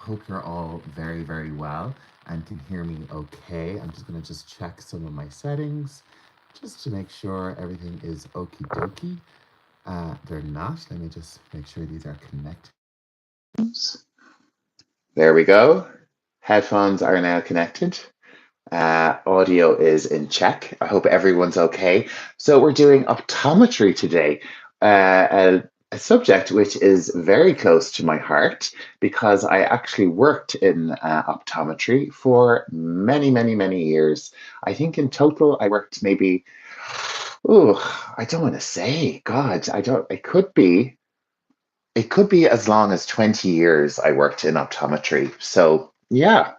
Hope you're all very, very well and can hear me okay. I'm just going to check some of my settings just to make sure everything is okie dokie. They're not. Let me just make sure these are connected. There we go. Headphones are now connected. Audio is in check. I hope everyone's okay. So we're doing optometry today, a subject which is very close to my heart because I actually worked in optometry for many, many, many years. I think in total I worked maybe, I don't want to say, God, I don't, it could be as long as 20 years I worked in optometry. So yeah,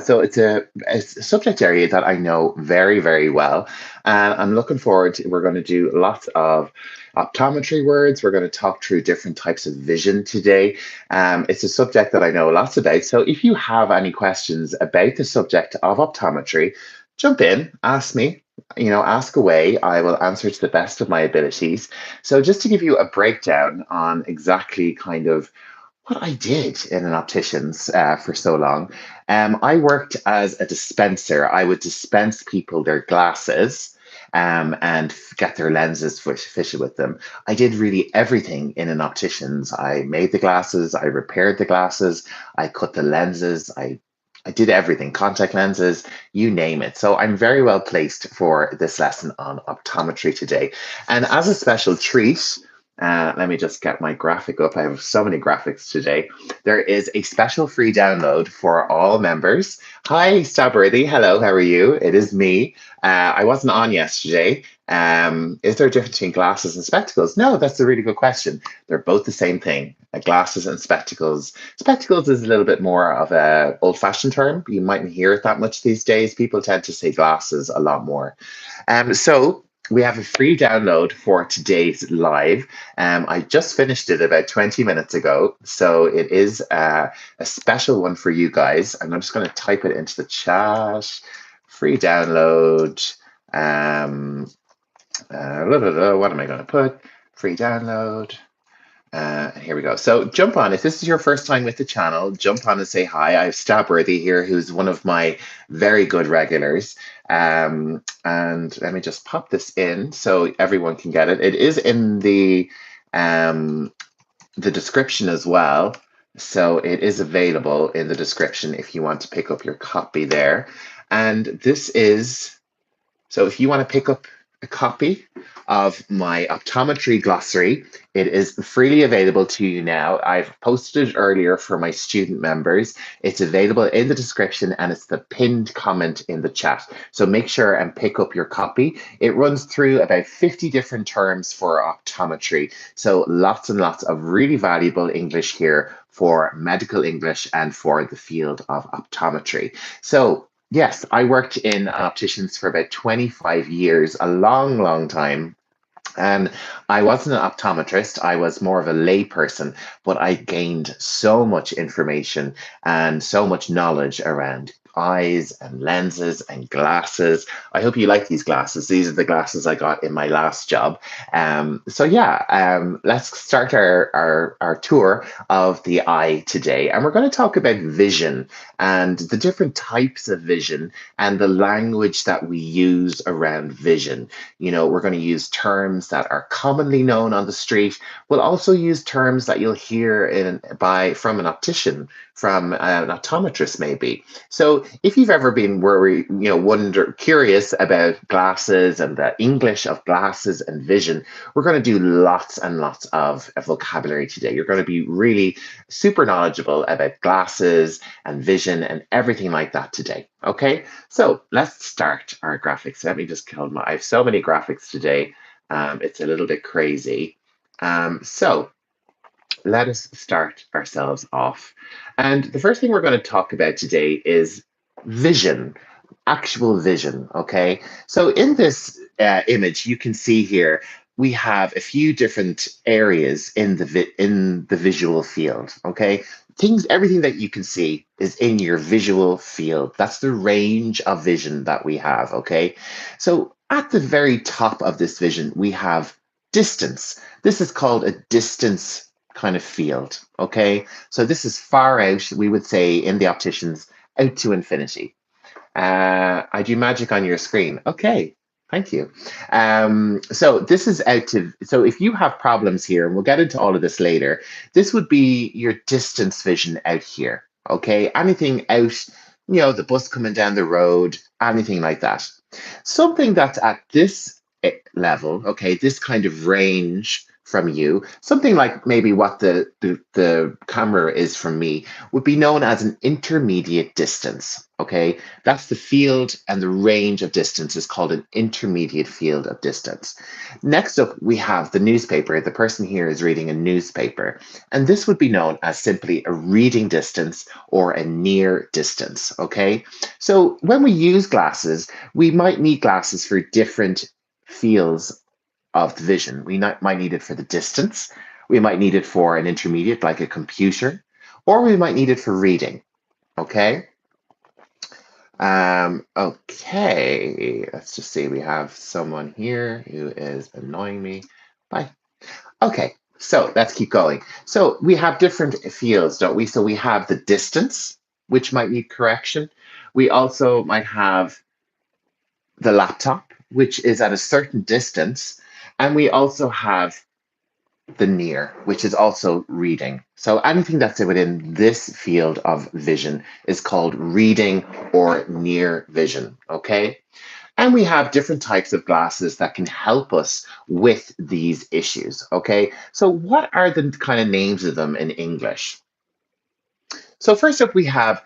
so it's a subject area that I know very, very well. And I'm looking forward to, we're going to do lots of optometry words. We're going to talk through different types of vision today. It's a subject that I know lots about. So if you have any questions about the subject of optometry, jump in, ask me. Ask away. I will answer to the best of my abilities. So, just to give you a breakdown on exactly kind of what I did in an optician's for so long. I worked as a dispenser. I would dispense people their glasses and get their lenses fitted with them. I did really everything in an optician's. I made the glasses, I repaired the glasses, I cut the lenses, I did everything, contact lenses, you name it. So I'm very well placed for this lesson on optometry today. And as a special treat, let me just get my graphic up. I have so many graphics today. There is a special free download for all members. Hi, Stabworthy. Hello, how are you? It is me. I wasn't on yesterday. Is there a difference between glasses and spectacles? No, that's a really good question. They're both the same thing. Glasses and spectacles. Spectacles is a little bit more of a old-fashioned term. You mightn't hear it that much these days. People tend to say glasses a lot more. So we have a free download for today's live. I just finished it about 20 minutes ago, so it is a special one for you guys. And I'm just going to type it into the chat. Free download. What am I going to put? Free download. And here we go. So jump on. If this is your first time with the channel, jump on and say hi. I have Stabworthy here, who's one of my very good regulars. And let me just pop this in so everyone can get it. It is in the description as well. So it is available in the description if you want to pick up your copy there. And this is, so if you want to pick up a copy of my optometry glossary, it is freely available to you now. I've posted it earlier for my student members. It's available in the description and it's the pinned comment in the chat. So make sure and pick up your copy. It runs through about 50 different terms for optometry. So lots and lots of really valuable English here for medical English and for the field of optometry. So yes, I worked in opticians for about 25 years, a long, long time. And I wasn't an optometrist, I was more of a lay person, but I gained so much information and so much knowledge around eyes and lenses and glasses. I hope you like these glasses. These are the glasses I got in my last job. Let's start our tour of the eye today. And we're going to talk about vision and the different types of vision and the language that we use around vision. We're going to use terms that are commonly known on the street. We'll also use terms that you'll hear from an optician, from an optometrist, maybe. So if you've ever been curious about glasses and the English of glasses and vision, we're going to do lots and lots of vocabulary today. You're going to be really super knowledgeable about glasses and vision and everything like that today. Okay, so let's start our graphics. Let me just kill I have so many graphics today. It's a little bit crazy. So let us start ourselves off. And the first thing we're going to talk about today is vision, actual vision. Okay, so in this image, you can see here we have a few different areas in the visual field. Okay, everything that you can see is in your visual field. That's the range of vision that we have. Okay, so at the very top of this vision, we have distance. This is called a distance kind of field, okay? So this is far out, we would say in the opticians, out to infinity. I do magic on your screen. Okay, thank you. So this is out to, so if you have problems here, and we'll get into all of this later, this would be your distance vision out here, okay? Anything out, the bus coming down the road, anything like that. Something that's at this level, okay, this kind of range from you, something like maybe what the camera is from me, would be known as an intermediate distance, okay? That's the field and the range of distance is called an intermediate field of distance. Next up, we have the newspaper. The person here is reading a newspaper, and this would be known as simply a reading distance or a near distance, okay? So when we use glasses, we might need glasses for different fields of the vision. We might need it for the distance. We might need it for an intermediate, like a computer, or we might need it for reading, okay? Okay, let's just see. We have someone here who is annoying me. Bye. Okay, so let's keep going. So we have different fields, don't we? So we have the distance, which might need correction. We also might have the laptop, which is at a certain distance. And we also have the near, which is also reading. So anything that's within this field of vision is called reading or near vision, okay? And we have different types of glasses that can help us with these issues, okay? So what are the kind of names of them in English? So first up, we have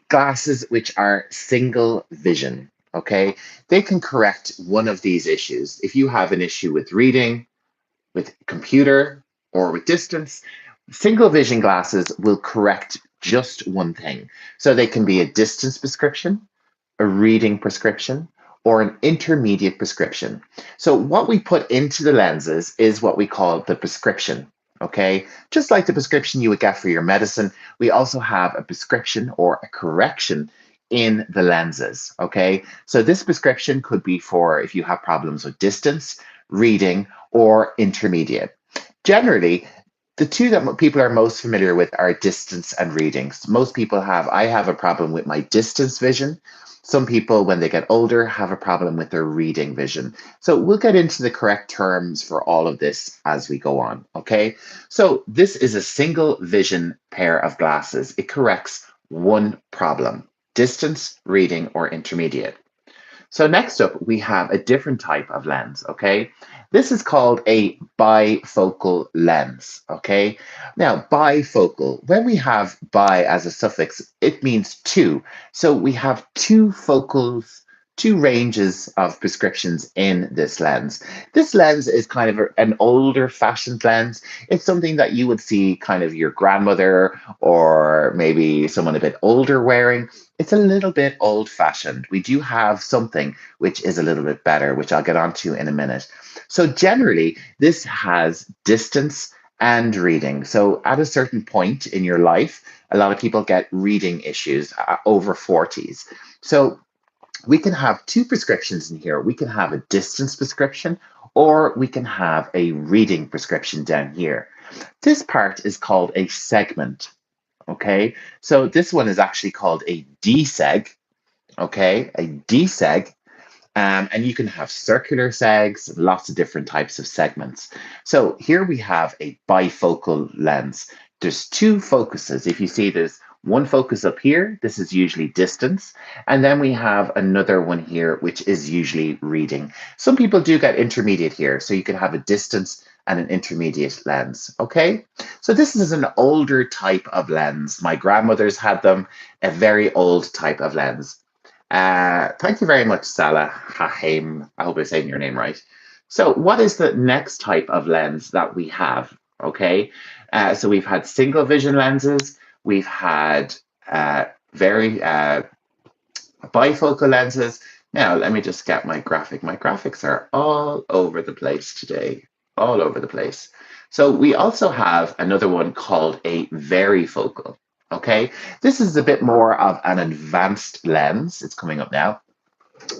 glasses which are single vision, okay? They can correct one of these issues. If you have an issue with reading, with computer, or with distance, single vision glasses will correct just one thing. So they can be a distance prescription, a reading prescription, or an intermediate prescription. So what we put into the lenses is what we call the prescription. Okay, just like the prescription you would get for your medicine, we also have a prescription or a correction in the lenses. Okay, so this prescription could be for if you have problems with distance, reading, or intermediate. Generally, the two that people are most familiar with are distance and readings. Most people I have a problem with my distance vision. Some people, when they get older, have a problem with their reading vision. So we'll get into the correct terms for all of this as we go on, okay? So this is a single vision pair of glasses. It corrects one problem, distance, reading, or intermediate. So next up, we have a different type of lens, okay? This is called a bifocal lens, okay? Now, bifocal, when we have bi as a suffix, it means two. So we have two focals, two ranges of prescriptions in this lens. This lens is kind of an older fashioned lens. It's something that you would see kind of your grandmother or maybe someone a bit older wearing. It's a little bit old fashioned. We do have something which is a little bit better, which I'll get onto in a minute. So generally, this has distance and reading. So at a certain point in your life, a lot of people get reading issues over 40s. So we can have two prescriptions in here. We can have a distance prescription or we can have a reading prescription down here. This part is called a segment. Okay, so this one is actually called a DSEG. Okay, a DSEG. And you can have circular segs, lots of different types of segments. So here we have a bifocal lens. There's two focuses. If you see there's one focus up here, this is usually distance. And then we have another one here, which is usually reading. Some people do get intermediate here. So you can have a distance and an intermediate lens, okay? So this is an older type of lens. My grandmother's had them, a very old type of lens. Thank you very much, Salah Haim. I hope I'm saying your name right. So what is the next type of lens that we have? Okay, so we've had single vision lenses. We've had very bifocal lenses. Now, let me just get my graphic. My graphics are all over the place today, all over the place. So we also have another one called a varifocal. Okay, this is a bit more of an advanced lens. It's coming up now.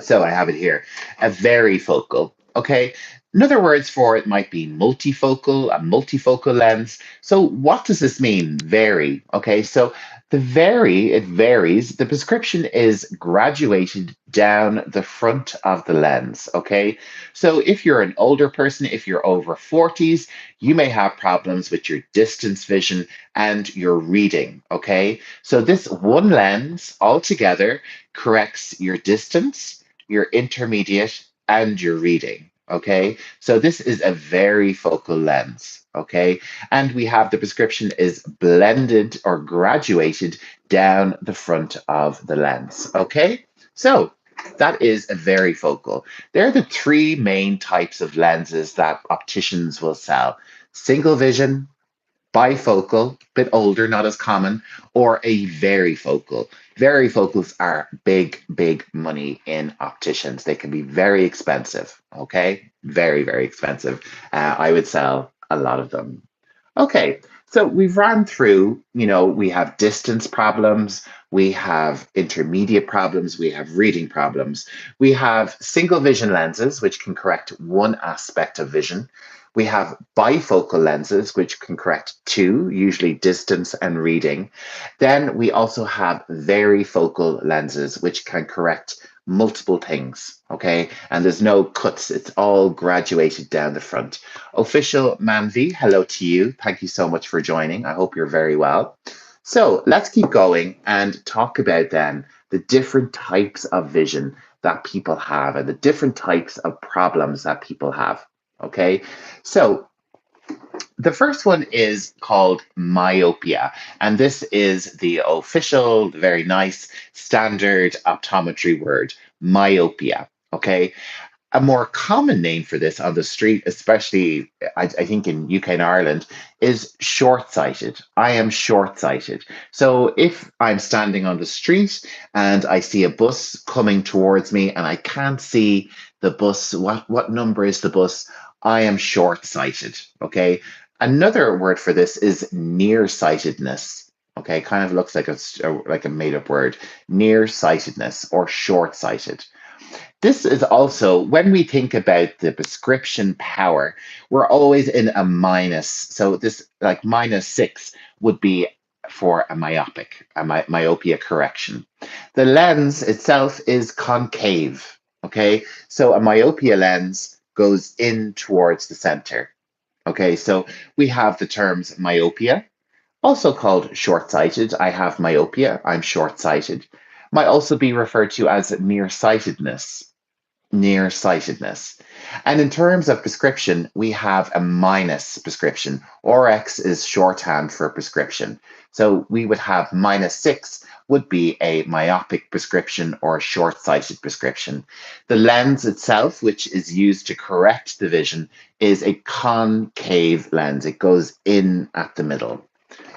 So I have it here, a varifocal. Okay, Another words for it might be multifocal, a multifocal lens. So what does this mean? Vary. Okay, so it varies. The prescription is graduated down the front of the lens. Okay, so if you're an older person, if you're over 40s, you may have problems with your distance vision and your reading. Okay, so this one lens altogether corrects your distance, your intermediate, and your reading. Okay, so this is a very focal lens. Okay, and we have the prescription is blended or graduated down the front of the lens. Okay, so that is a very focal. There are the three main types of lenses that opticians will sell: single vision, bifocal, bit older, not as common, or a varifocal. Varifocals are big, big money in opticians. They can be very expensive. Okay, very, very expensive. I would sell a lot of them. Okay, so we've run through, we have distance problems, we have intermediate problems, we have reading problems. We have single vision lenses, which can correct one aspect of vision. We have bifocal lenses, which can correct two, usually distance and reading. Then we also have varifocal lenses, which can correct multiple things. Okay, and there's no cuts, it's all graduated down the front. Official Manvi, hello to you. Thank you so much for joining. I hope you're very well. So let's keep going and talk about then the different types of vision that people have and the different types of problems that people have. Okay, so the first one is called myopia, and this is the official, very nice, standard optometry word, myopia. Okay, a more common name for this on the street, especially I think in UK and Ireland, is short-sighted. I am short-sighted. So if I'm standing on the street and I see a bus coming towards me and I can't see the bus, what number is the bus? I am short-sighted. Okay. Another word for this is nearsightedness. Okay, kind of looks like a made-up word, nearsightedness or short-sighted. This is also, when we think about the prescription power, we're always in a minus. So this, like -6, would be for a myopic, myopia correction. The lens itself is concave. Okay, so a myopia lens goes in towards the center. Okay, so we have the terms myopia, also called short-sighted. I have myopia, I'm short-sighted. Might also be referred to as nearsightedness. Nearsightedness. And in terms of prescription, we have a minus prescription. RX is shorthand for prescription. So we would have -6 would be a myopic prescription or a short-sighted prescription. The lens itself, which is used to correct the vision, is a concave lens. It goes in at the middle.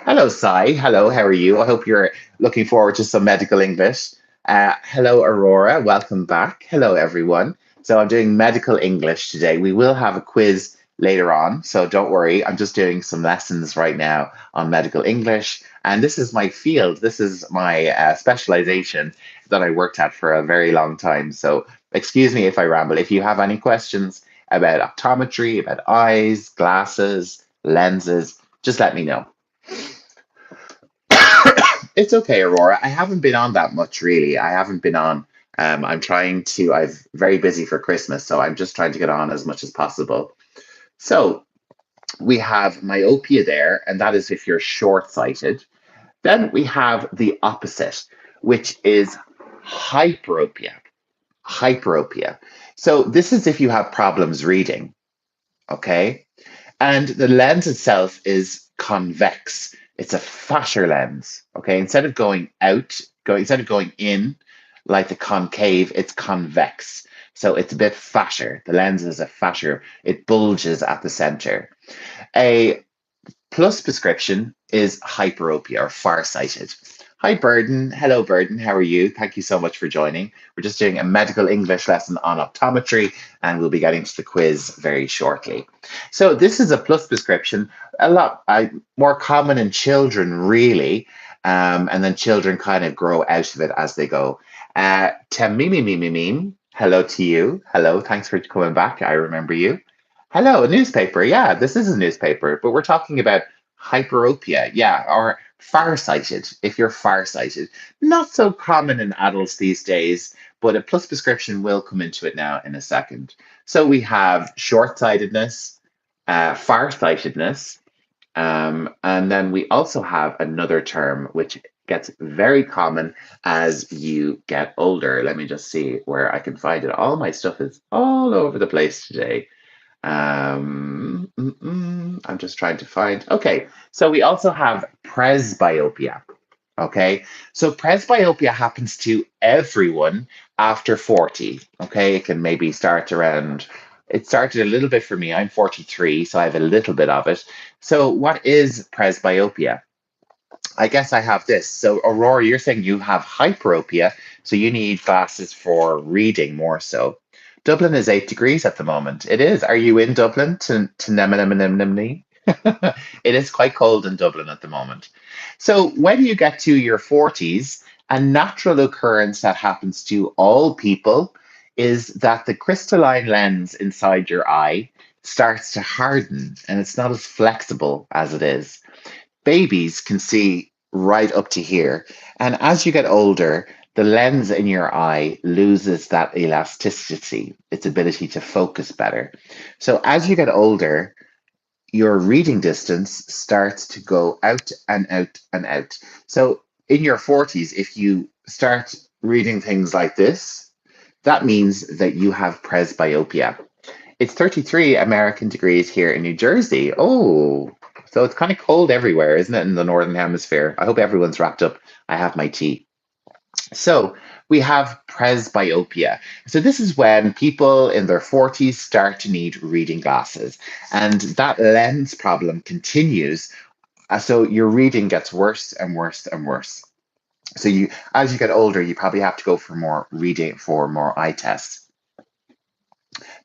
Hello, Sai. Hello, how are you? I hope you're looking forward to some medical English. Hello, Aurora. Welcome back. Hello, everyone. So I'm doing medical English today. We will have a quiz later on, so don't worry. I'm just doing some lessons right now on medical English. And this is my field. This is my specialization that I worked at for a very long time. So excuse me if I ramble. If you have any questions about optometry, about eyes, glasses, lenses, just let me know. It's okay, Aurora. I haven't been on that much, really. I haven't been on. I'm very busy for Christmas, so I'm just trying to get on as much as possible. So we have myopia there, and that is if you're short-sighted. Then we have the opposite, which is hyperopia. Hyperopia. So this is if you have problems reading, okay? And the lens itself is convex. It's a fatter lens. Okay. Instead of going in like the concave, it's convex. So it's a bit fatter. The lens is a fatter, it bulges at the center. A plus prescription is hyperopia or farsighted. Hi, Burden. Hello, Burden. How are you? Thank you so much for joining. We're just doing a medical English lesson on optometry, and we'll be getting to the quiz very shortly. So this is a plus prescription, a lot more common in children, really, and then children kind of grow out of it as they go. Temimimimimim, hello to you. Hello, thanks for coming back. I remember you. Hello, a newspaper. Yeah, this is a newspaper, but we're talking about hyperopia. Yeah, or farsighted, if you're farsighted. Not so common in adults these days, but a plus prescription will come into it now in a second. So we have short-sightedness, farsightedness, and then we also have another term which gets very common as you get older. Let me just see where I can find it. All my stuff is all over the place today. I'm just trying to find. Okay, so we also have presbyopia. Okay, so presbyopia happens to everyone after 40. Okay, it can maybe start around, it started a little bit for me. I'm 43, so I have a little bit of it. So, what is presbyopia? I guess I have this. So, Aurora, you're saying you have hyperopia, so you need glasses for reading more so. Dublin is 8 degrees at the moment. It is. Are you in Dublin to nem? It is quite cold in Dublin at the moment. So, when you get to your 40s, a natural occurrence that happens to all people is that the crystalline lens inside your eye starts to harden and it's not as flexible as it is. Babies can see right up to here. And as you get older, the lens in your eye loses that elasticity, its ability to focus better. So as you get older, your reading distance starts to go out and out and out. So in your 40s, if you start reading things like this, that means that you have presbyopia. It's 33 American degrees here in New Jersey. Oh, so it's kind of cold everywhere, isn't it, in the Northern Hemisphere? I hope everyone's wrapped up. I have my tea. So we have presbyopia. So this is when people in their 40s start to need reading glasses. And that lens problem continues. So your reading gets worse and worse and worse. So you, as you get older, you probably have to go for more reading, for more eye tests.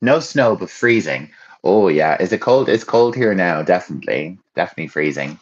No snow, but freezing. Oh yeah, is it cold? It's cold here now, definitely, definitely freezing.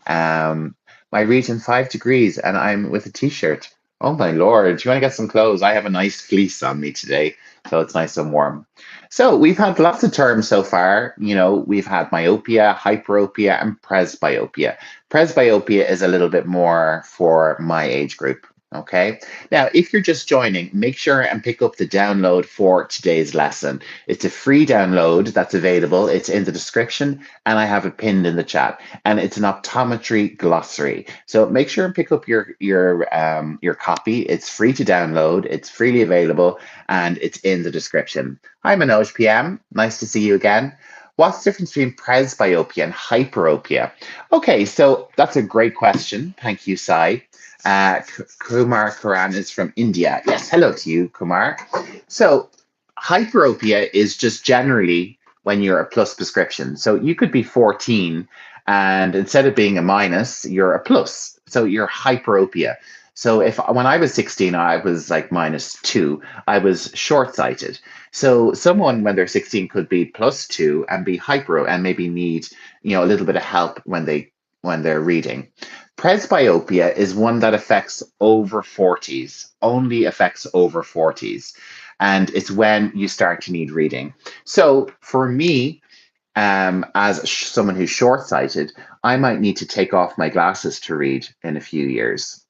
Um, my region 5 degrees, and I'm with a t-shirt. Oh my lord! Do you want to get some clothes? I have a nice fleece on me today, so it's nice and warm. So we've had lots of terms so far. You know, we've had myopia, hyperopia, and presbyopia. Presbyopia is a little bit more for my age group. Okay. Now, if you're just joining, make sure and pick up the download for today's lesson. It's a free download that's available. It's in the description, and I have it pinned in the chat. And it's an optometry glossary. So make sure and pick up your copy. It's free to download. It's freely available, and it's in the description. Hi, Manoj PM. Nice to see you again. What's the difference between presbyopia and hyperopia? Okay, so that's a great question. Thank you, Sai. Kumar Karan is from India. Yes, hello to you, Kumar. So, hyperopia is just generally when you're a plus prescription. So, you could be 14 and instead of being a minus, you're a plus. So, you're hyperopia. So, if when I was 16, I was like -2, I was short sighted. So, someone when they're 16 could be +2 and be hyper and maybe need, a little bit of help when they're reading. Presbyopia is one that affects over 40s, only affects over 40s. And it's when you start to need reading. So for me, as someone who's short sighted, I might need to take off my glasses to read in a few years,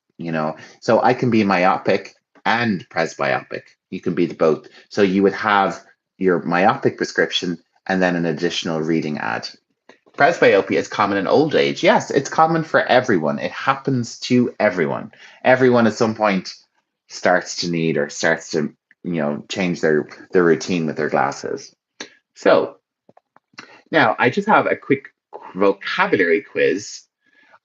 So I can be myopic and presbyopic. You can be the both. So you would have your myopic prescription and then an additional reading ad. Presbyopia is common in old age. Yes, it's common for everyone. It happens to everyone. Everyone at some point starts to need or starts to, change their routine with their glasses. So now I just have a quick vocabulary quiz.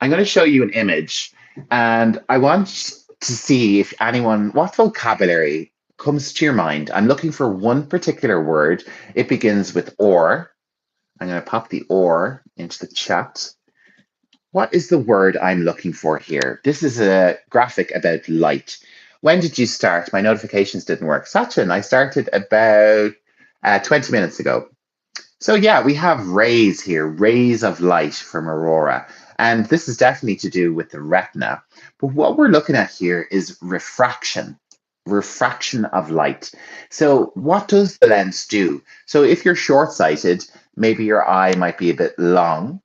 I'm going to show you an image and I want to see if anyone, what vocabulary comes to your mind. I'm looking for one particular word. It begins with or. I'm going to pop the or into the chat. What is the word I'm looking for here? This is a graphic about light. When did you start? My notifications didn't work. Sachin, I started about 20 minutes ago. So yeah, we have rays here, rays of light from aurora. And this is definitely to do with the retina. But what we're looking at here is refraction. refraction of light. So what does the lens do? So if you're short-sighted, maybe your eye might be a bit long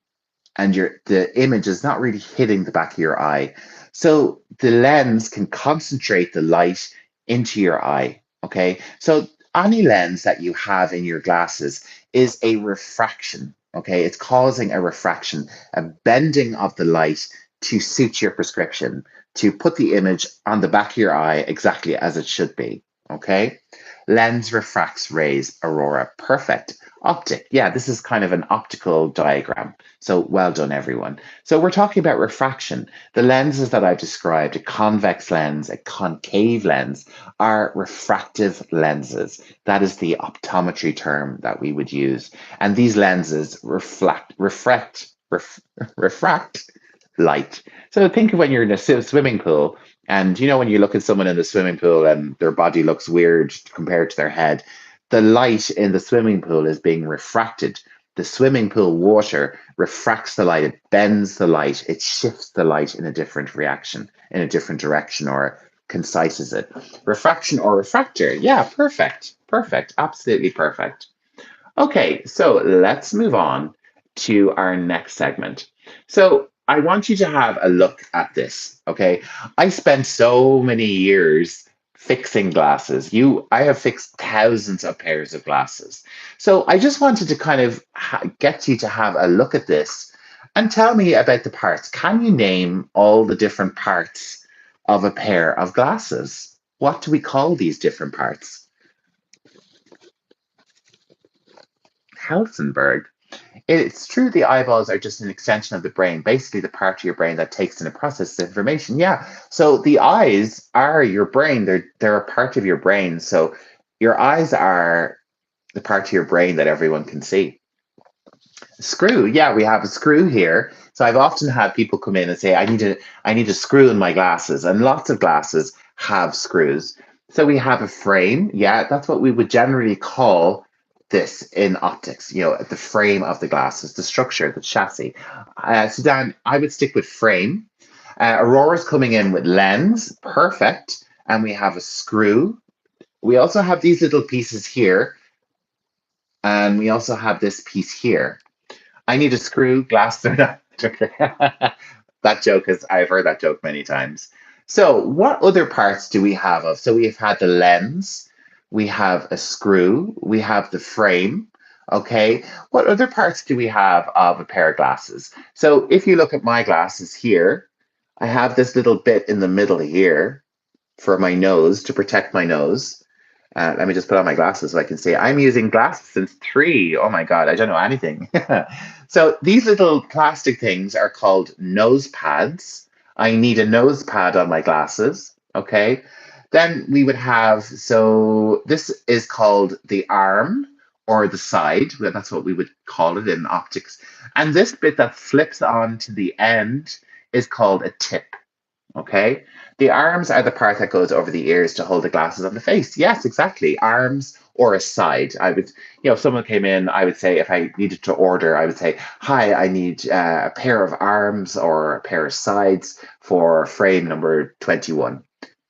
and the image is not really hitting the back of your eye. So the lens can concentrate the light into your eye. Okay. So any lens that you have in your glasses is a refraction. Okay. It's causing a refraction, a bending of the light to suit your prescription, to put the image on the back of your eye exactly as it should be. Okay. Lens refracts rays, aurora. Perfect. Optic. Yeah, this is kind of an optical diagram. So well done, everyone. So we're talking about refraction. The lenses that I've described, a convex lens, a concave lens, are refractive lenses. That is the optometry term that we would use. And these lenses refract light. So think of when you're in a swimming pool, and you know when you look at someone in the swimming pool and their body looks weird compared to their head, the light in the swimming pool is being refracted. The swimming pool water refracts the light, it bends the light, it shifts the light in a different reaction, in a different direction, or concises it. Refraction or refractor. Yeah, perfect. Perfect. Absolutely perfect. Okay, so let's move on to our next segment. So I want you to have a look at this. Okay, I spent so many years fixing glasses. I have fixed thousands of pairs of glasses. So I just wanted to kind of get you to have a look at this and tell me about the parts. Can you name all the different parts of a pair of glasses? What do we call these different parts? Helsingborg. It's true the eyeballs are just an extension of the brain, basically the part of your brain that takes in and processes information. Yeah. So the eyes are your brain. They're a part of your brain. So your eyes are the part of your brain that everyone can see. Screw. Yeah, we have a screw here. So I've often had people come in and say, I need a screw in my glasses, and lots of glasses have screws. So we have a frame. Yeah, that's what we would generally call this in optics, at the frame of the glasses, the structure, the chassis. So Dan, I would stick with frame. Aurora's coming in with lens, perfect. And we have a screw. We also have these little pieces here, and we also have this piece here. I need a screw, glass. That joke I've heard that joke many times. So, what other parts do we have of? So, we've had the lens, we have a screw, we have the frame. Okay. What other parts do we have of a pair of glasses? So, if you look at my glasses here, I have this little bit in the middle here for my nose to protect my nose. Let me just put on my glasses so I can see. I'm using glasses since 3. Oh my God, I don't know anything. So these little plastic things are called nose pads. I need a nose pad on my glasses. Okay. Then we would have, so this is called the arm or the side. Well, that's what we would call it in optics. And this bit that flips on to the end is called a tip. Okay. The arms are the part that goes over the ears to hold the glasses on the face. Yes, exactly. Arms or a side. I would, if someone came in, I would say, if I needed to order, I would say, hi, I need a pair of arms or a pair of sides for frame number 21.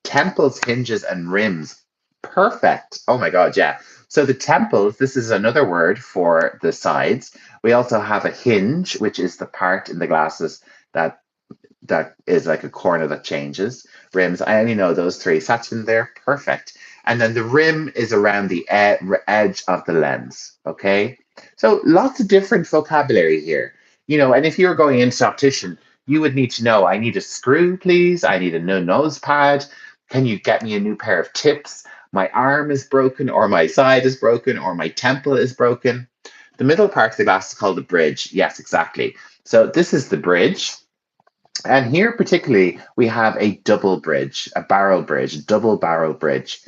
Temples, hinges, and rims. Perfect. Oh my God, yeah. So the temples, this is another word for the sides. We also have a hinge, which is the part in the glasses that is like a corner that changes. Rims, I only know those 3. Satin there, perfect. And then the rim is around the edge of the lens. Okay, so lots of different vocabulary here. And if you're going into optician, you would need to know, I need a screw, please. I need a new nose pad. Can you get me a new pair of tips? My arm is broken, or my side is broken, or my temple is broken. The middle part of the glass is called the bridge. Yes, exactly. So this is the bridge. And here, particularly, we have a double bridge, a barrel bridge, double barrel bridge.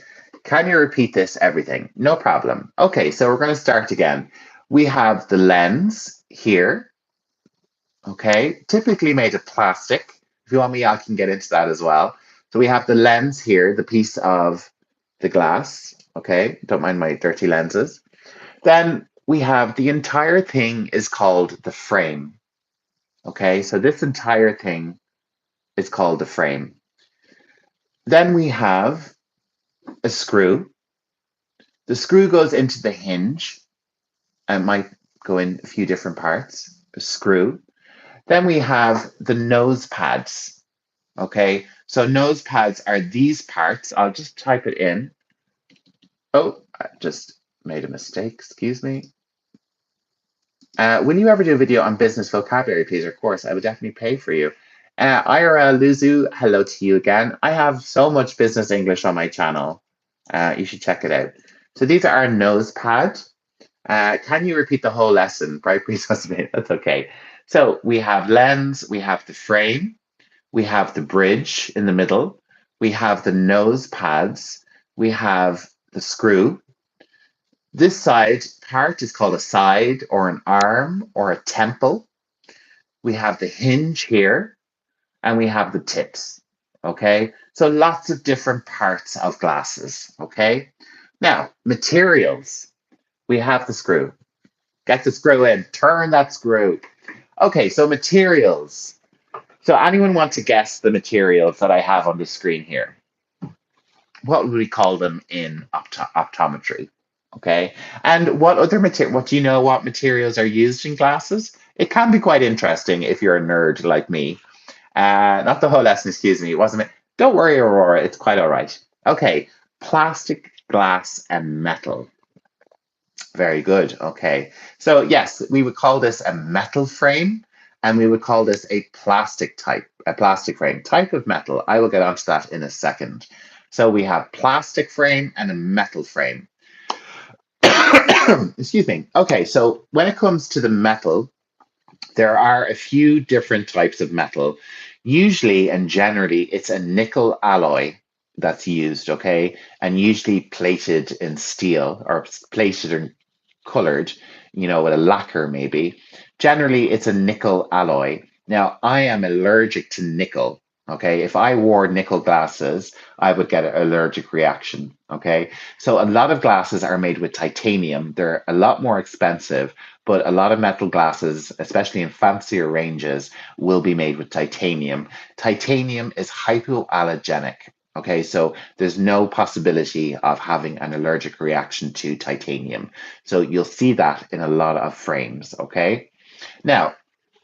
Can you repeat this, everything? No problem. Okay, so we're going to start again. We have the lens here, okay, typically made of plastic. If you want me, I can get into that as well. So we have the lens here, the piece of the glass, okay? Don't mind my dirty lenses. Then we have the entire thing is called the frame, okay? So this entire thing is called the frame. Then we have a screw. The screw goes into the hinge and might go in a few different parts. A screw. Then we have the nose pads. Okay, so nose pads are these parts. I'll just type it in. Oh, I just made a mistake. Excuse me. When you ever do a video on business vocabulary, please, of course, I would definitely pay for you. IRL Luzu, hello to you again. I have so much business English on my channel. You should check it out. So these are our nose pad. Can you repeat the whole lesson? Bright please, that's okay. So we have lens, we have the frame, we have the bridge in the middle, we have the nose pads, we have the screw. This side part is called a side or an arm or a temple. We have the hinge here and we have the tips. Okay, so lots of different parts of glasses. Okay, now materials. We have the screw. Get the screw in, turn that screw. Okay, so materials. So anyone want to guess the materials that I have on the screen here? What would we call them in optometry? Okay, and what other material? What do you know? What materials are used in glasses? It can be quite interesting if you're a nerd like me. Not the whole lesson, excuse me. It wasn't. Don't worry, Aurora. It's quite all right. Okay, plastic, glass, and metal. Very good. Okay. So yes, we would call this a metal frame, and we would call this a plastic frame, type of metal. I will get onto that in a second. So we have plastic frame and a metal frame. Excuse me. Okay, so when it comes to the metal, there are a few different types of metal. Usually and generally, it's a nickel alloy that's used, okay? And usually plated in steel or plated and colored, with a lacquer maybe. Generally, it's a nickel alloy. Now, I am allergic to nickel. Okay, if I wore nickel glasses, I would get an allergic reaction. Okay, so a lot of glasses are made with titanium. They're a lot more expensive, but a lot of metal glasses, especially in fancier ranges, will be made with titanium. Titanium is hypoallergenic. Okay, so there's no possibility of having an allergic reaction to titanium. So you'll see that in a lot of frames. Okay, now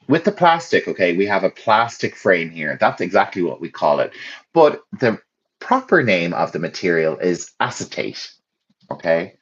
with the plastic, okay, we have a plastic frame here. That's exactly what we call it. But the proper name of the material is acetate. Okay,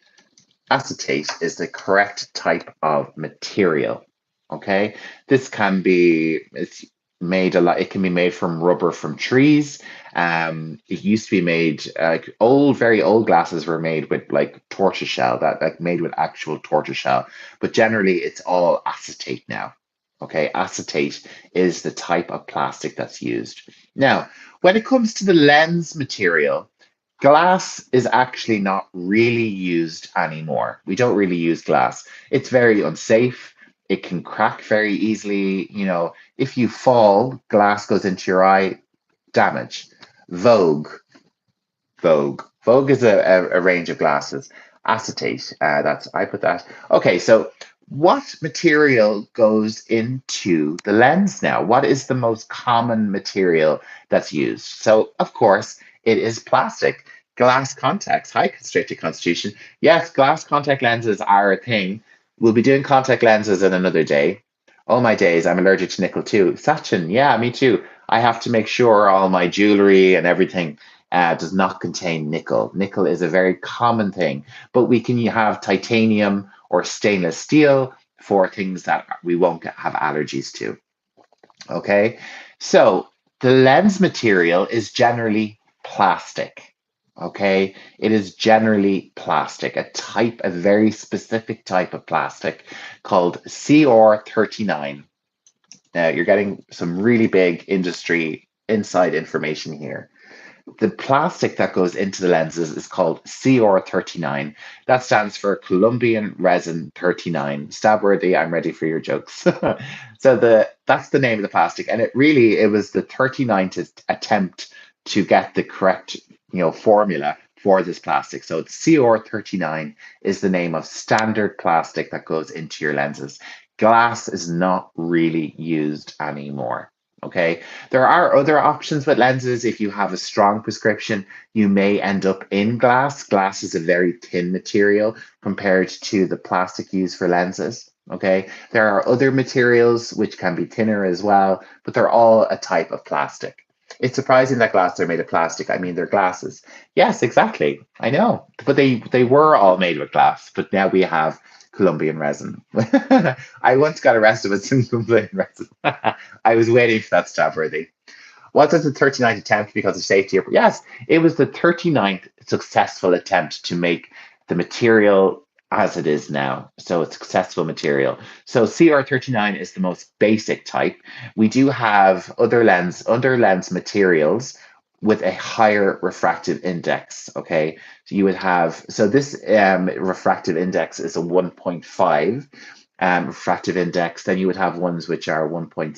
acetate is the correct type of material. Okay, this can be, it's made a lot, it can be made from rubber from trees. It used to be made, very old glasses were made with like tortoiseshell, that like made with actual tortoiseshell, but generally it's all acetate now. Okay, acetate is the type of plastic that's used. Now, when it comes to the lens material, glass is actually not really used anymore. We don't really use glass. It's very unsafe. It can crack very easily. If you fall, glass goes into your eye, damage. Vogue. Vogue is a range of glasses. Acetate. I put that. Okay, so what material goes into the lens now? What is the most common material that's used? So, of course, it is plastic. Glass contacts, high constricted constitution. Yes, glass contact lenses are a thing. We'll be doing contact lenses in another day. Oh my days, I'm allergic to nickel too. Sachin, yeah, me too. I have to make sure all my jewelry and everything does not contain nickel. Nickel is a very common thing, but we can have titanium or stainless steel for things that we won't have allergies to. Okay, so the lens material is generally plastic. Okay, it is generally plastic, a very specific type of plastic called CR39. Now you're getting some really big industry inside information here. The plastic that goes into the lenses is called CR39. That stands for Colombian Resin 39. Stabworthy, I'm ready for your jokes. So that's the name of the plastic, and it was the 39th attempt to get the correct formula for this plastic. So it's CR39 is the name of standard plastic that goes into your lenses. Glass is not really used anymore. Okay, there are other options with lenses. If you have a strong prescription, you may end up in glass. Glass is a very thin material compared to the plastic used for lenses. Okay, there are other materials which can be thinner as well, but they're all a type of plastic. It's surprising that glass are made of plastic. I mean, they're glasses. Yes, exactly. I know, but they were all made with glass, but now we have Colombian resin. I once got arrested with some Colombian resin. I was waiting for that stop worthy. Was it the 39th attempt because of safety? Yes, it was the 39th successful attempt to make the material as it is now. So a successful material. So CR39 is the most basic type. We do have other lens materials with a higher refractive index. Okay, so you would have, so this refractive index is a 1.5 refractive index. Then you would have ones which are 1.6,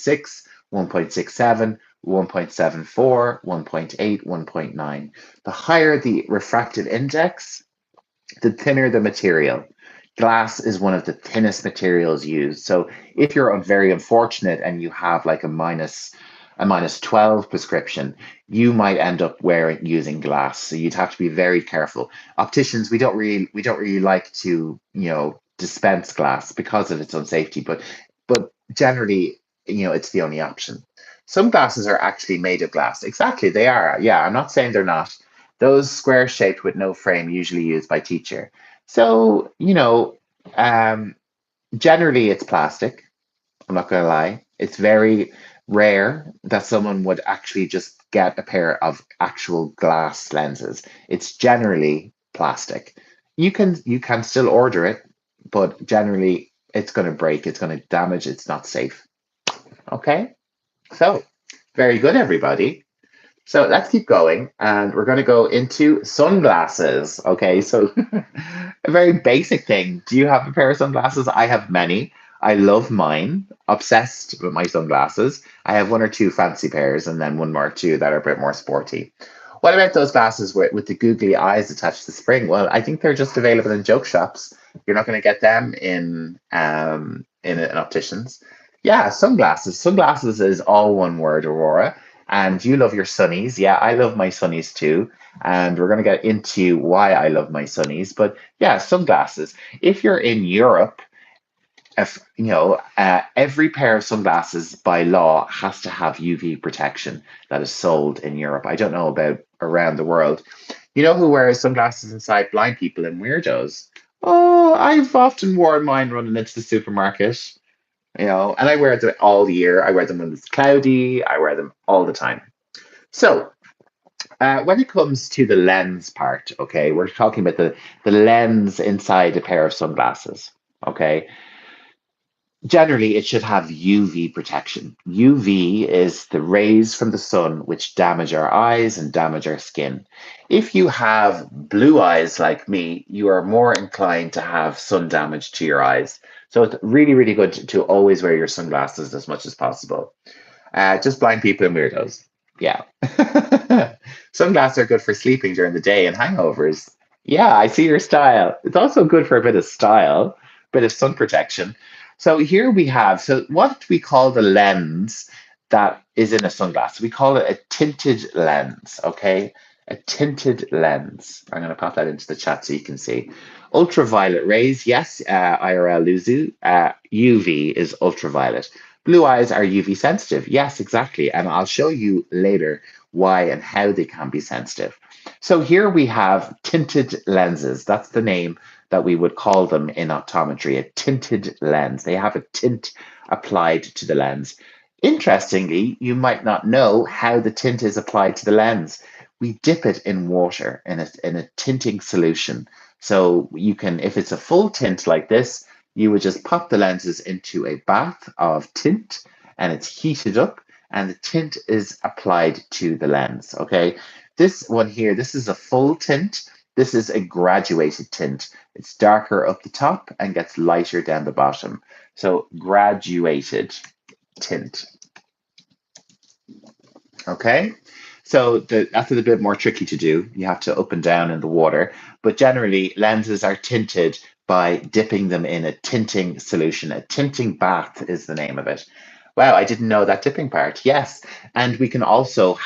1.67, 1.74, 1.8, 1.9. The higher the refractive index, the thinner the material. Glass is one of the thinnest materials used. So if you're very unfortunate and you have like a minus 12 prescription, you might end up using glass. So you'd have to be very careful. Opticians, we don't really like to, dispense glass because of its unsafety, but generally, it's the only option. Some glasses are actually made of glass. Exactly, they are. Yeah, I'm not saying they're not. Those square shaped with no frame, usually used by teacher. So, um, generally it's plastic. I'm not going to lie. It's very rare that someone would actually just get a pair of actual glass lenses. It's generally plastic. You can still order it, but generally it's going to break, it's going to damage, it's not safe. Okay? So, very good everybody. So let's keep going, and we're going to go into sunglasses. Okay, so a very basic thing. Do you have a pair of sunglasses? I have many. I love mine. Obsessed with my sunglasses. I have one or two fancy pairs, and then one or two that are a bit more sporty. What about those glasses with the googly eyes attached to the spring? Well, I think they're just available in joke shops. You're not going to get them in an optician's. Yeah, sunglasses. Sunglasses is all one word, Aurora. And you love your sunnies. Yeah, I love my sunnies too. And we're going to get into why I love my sunnies. But yeah, sunglasses. If you're in Europe, if every pair of sunglasses by law has to have UV protection that is sold in Europe. I don't know about around the world. You know who wears sunglasses inside? Blind people and weirdos. Oh, I've often worn mine running into the supermarket. And I wear them all year. I wear them when it's cloudy. I wear them all the time. So, when it comes to the lens part, okay, we're talking about the lens inside a pair of sunglasses, okay? Generally, it should have UV protection. UV is the rays from the sun which damage our eyes and damage our skin. If you have blue eyes like me, you are more inclined to have sun damage to your eyes. So it's really, really good to always wear your sunglasses as much as possible. Just blind people and weirdos. Yeah. Sunglasses are good for sleeping during the day and hangovers. Yeah, I see your style. It's also good for a bit of style, bit of sun protection. So here we have, so what we call the lens that is in a sunglass, we call it a tinted lens, okay? A tinted lens. I'm going to pop that into the chat so you can see. Ultraviolet rays, yes, IRL Luzu. UV is ultraviolet. Blue eyes are UV sensitive. Yes, exactly. And I'll show you later why and how they can be sensitive. So here we have tinted lenses. That's the name that we would call them in optometry, a tinted lens. They have a tint applied to the lens. Interestingly, you might not know how the tint is applied to the lens. We dip it in water in a tinting solution. So you can, if it's a full tint like this, you would just pop the lenses into a bath of tint and it's heated up and the tint is applied to the lens. Okay. This one here, this is a full tint. This is a graduated tint. It's darker up the top and gets lighter down the bottom. So graduated tint. Okay. So that's a little bit more tricky to do. You have to up and down in the water. But generally, lenses are tinted by dipping them in a tinting solution. A tinting bath is the name of it. Wow, I didn't know that dipping part. Yes. And we can also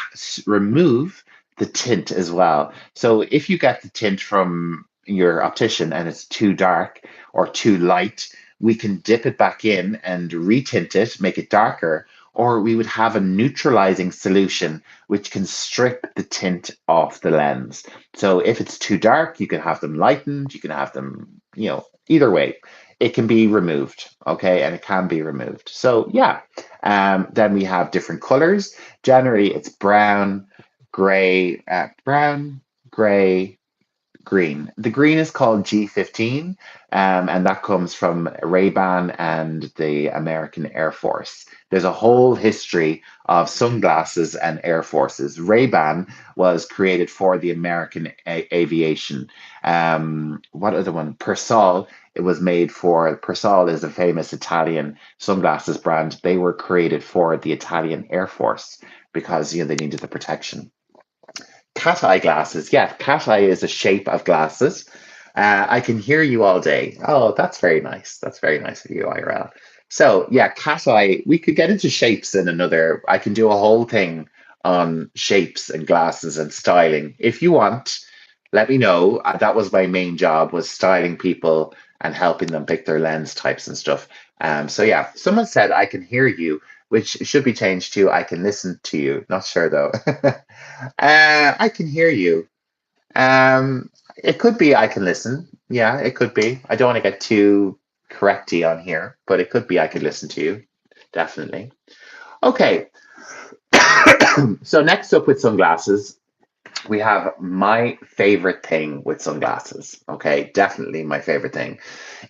remove the tint as well. So if you get the tint from your optician and it's too dark or too light, we can dip it back in and retint it, make it darker, or we would have a neutralizing solution which can strip the tint off the lens. So if it's too dark, you can have them lightened, you can have them, either way, it can be removed, okay, and it can be removed. So yeah, then we have different colors. Generally, it's brown, gray, green. The green is called G15, and that comes from Ray-Ban and the American Air Force. There's a whole history of sunglasses and Air Forces. Ray-Ban was created for the American aviation. What other one? Persol. It was made for, Persol is a famous Italian sunglasses brand. They were created for the Italian Air Force because they needed the protection. Cat eye glasses. Yeah, cat eye is a shape of glasses. I can hear you all day. Oh, that's very nice. That's very nice of you, IRL. So, yeah, cat eye, we could get into shapes in another. I can do a whole thing on shapes and glasses and styling. If you want, let me know. That was my main job, was styling people and helping them pick their lens types and stuff. So yeah, someone said I can hear you, which should be changed to I can listen to you. Not sure though. I can hear you. It could be I can listen. Yeah, it could be. I don't want to get too correcty on here, but it could be I could listen to you. Definitely. Okay. So next up with sunglasses, we have my favorite thing with sunglasses. Okay, definitely my favorite thing.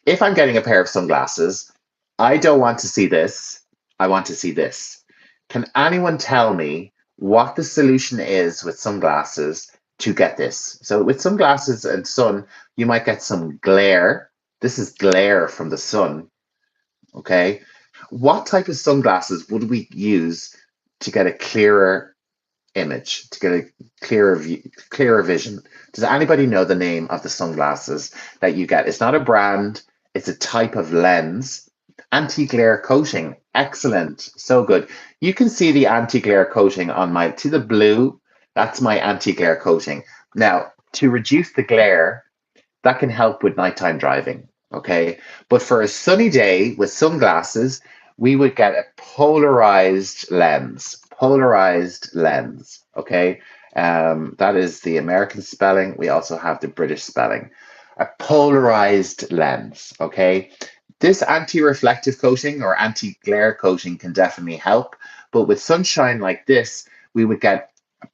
If I'm getting a pair of sunglasses, I don't want to see this. I want to see this. Can anyone tell me what the solution is with sunglasses to get this? So, with sunglasses and sun, you might get some glare. This is glare from the sun. Okay. What type of sunglasses would we use to get a clearer image, to get a clearer view, clearer vision? Does anybody know the name of the sunglasses that you get? It's not a brand, it's a type of lens. Anti-glare coating. Excellent. So good. You can see the anti-glare coating on my, see the blue? That's my anti-glare coating. Now, to reduce the glare, that can help with nighttime driving. Okay. But for a sunny day with sunglasses, we would get a polarized lens. Polarized lens. Okay. That is the American spelling. We also have the British spelling. A polarized lens. Okay. This anti-reflective coating or anti-glare coating can definitely help. But with sunshine like this, we would get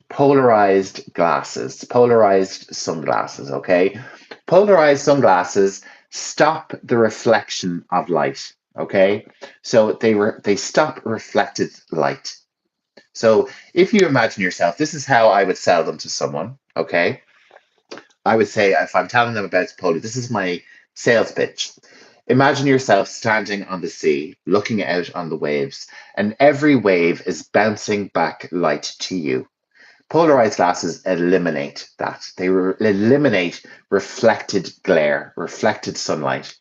polarized glasses, polarized sunglasses, okay? Polarized sunglasses stop the reflection of light, okay? So they stop reflected light. So if you imagine yourself, this is how I would sell them to someone, okay? I would say if I'm telling them about polar, this is my sales pitch. Imagine yourself standing on the sea, looking out on the waves, and every wave is bouncing back light to you. Polarized glasses eliminate that. They eliminate reflected glare, reflected sunlight,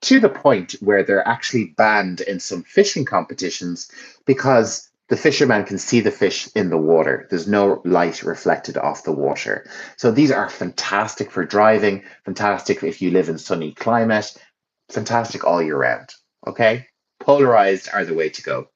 to the point where they're actually banned in some fishing competitions because the fisherman can see the fish in the water. There's no light reflected off the water. So these are fantastic for driving, fantastic if you live in sunny climate, fantastic all year round. Okay? Polarized are the way to go.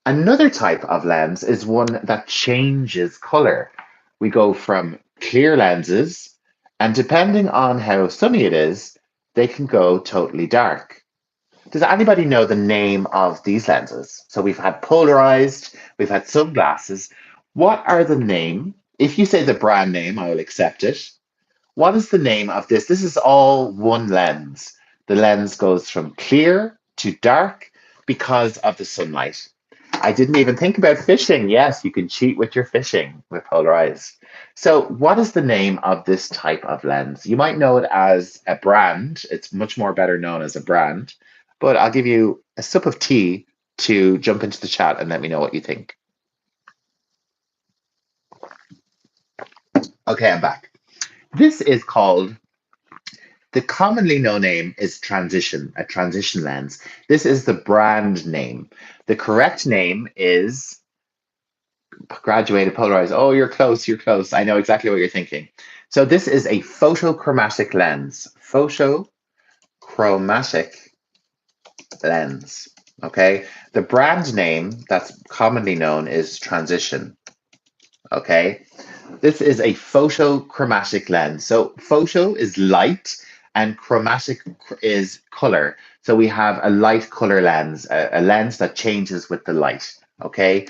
Another type of lens is one that changes color. We go from clear lenses, and depending on how sunny it is, they can go totally dark. Does anybody know the name of these lenses? So we've had polarized, we've had sunglasses. What are the name? If you say the brand name, I will accept it. What is the name of this? This is all one lens. The lens goes from clear to dark because of the sunlight. I didn't even think about fishing. Yes, you can cheat with your fishing with polarized. So, what is the name of this type of lens? You might know it as a brand. It's much more better known as a brand, but I'll give you a sip of tea to jump into the chat and let me know what you think. Okay, I'm back. This is called The commonly known name is transition, a transition lens. This is the brand name. The correct name is graduated polarized. Oh, you're close, you're close. I know exactly what you're thinking. So this is a photochromatic lens. Photochromatic lens. Okay. The brand name that's commonly known is transition. Okay. This is a photochromatic lens. So photo is light and chromatic is color. So we have a light color lens, a lens that changes with the light. Okay.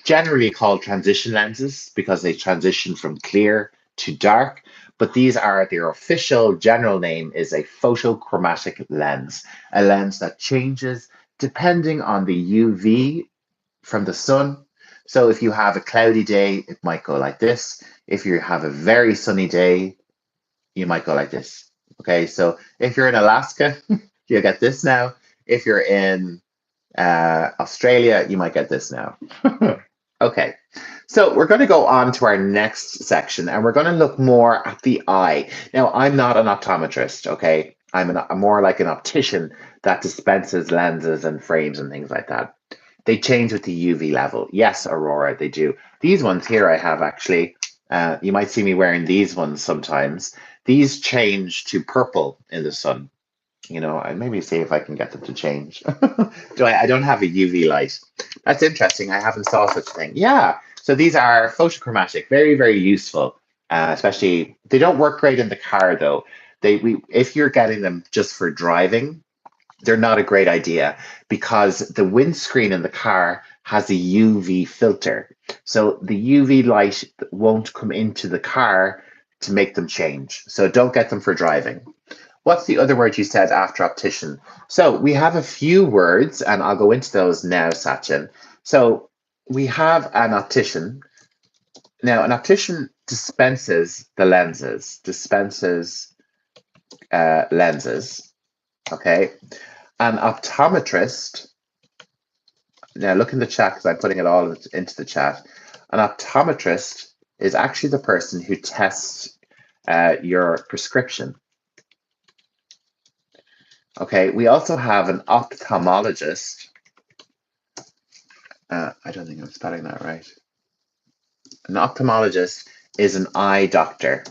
Generally called transition lenses because they transition from clear to dark. But these are their official general name is a photochromatic lens, a lens that changes depending on the UV from the sun. So if you have a cloudy day, it might go like this. If you have a very sunny day, you might go like this. Okay, so if you're in Alaska, you'll get this now. If you're in Australia, you might get this now. Okay, so we're going to go on to our next section and we're going to look more at the eye. Now, I'm not an optometrist, okay? I'm more like an optician that dispenses lenses and frames and things like that. They change with the UV level. Yes, Aurora, they do. These ones here I have actually, you might see me wearing these ones sometimes. These change to purple in the sun. You know, I maybe see if I can get them to change. I don't have a UV light. That's interesting. I haven't saw such a thing. Yeah. So these are photochromatic, very, very useful. Especially, they don't work great in the car though. If you're getting them just for driving, they're not a great idea because the windscreen in the car has a UV filter. So the UV light won't come into the car to make them change. So don't get them for driving. What's the other word you said after optician? So we have a few words, and I'll go into those now, Sachin. So we have an optician. Now, an optician dispenses the lenses, lenses, okay? An optometrist, now look in the chat because I'm putting it all into the chat. An optometrist is actually the person who tests your prescription. Okay, we also have an ophthalmologist. I don't think I'm spelling that right. An ophthalmologist is an eye doctor.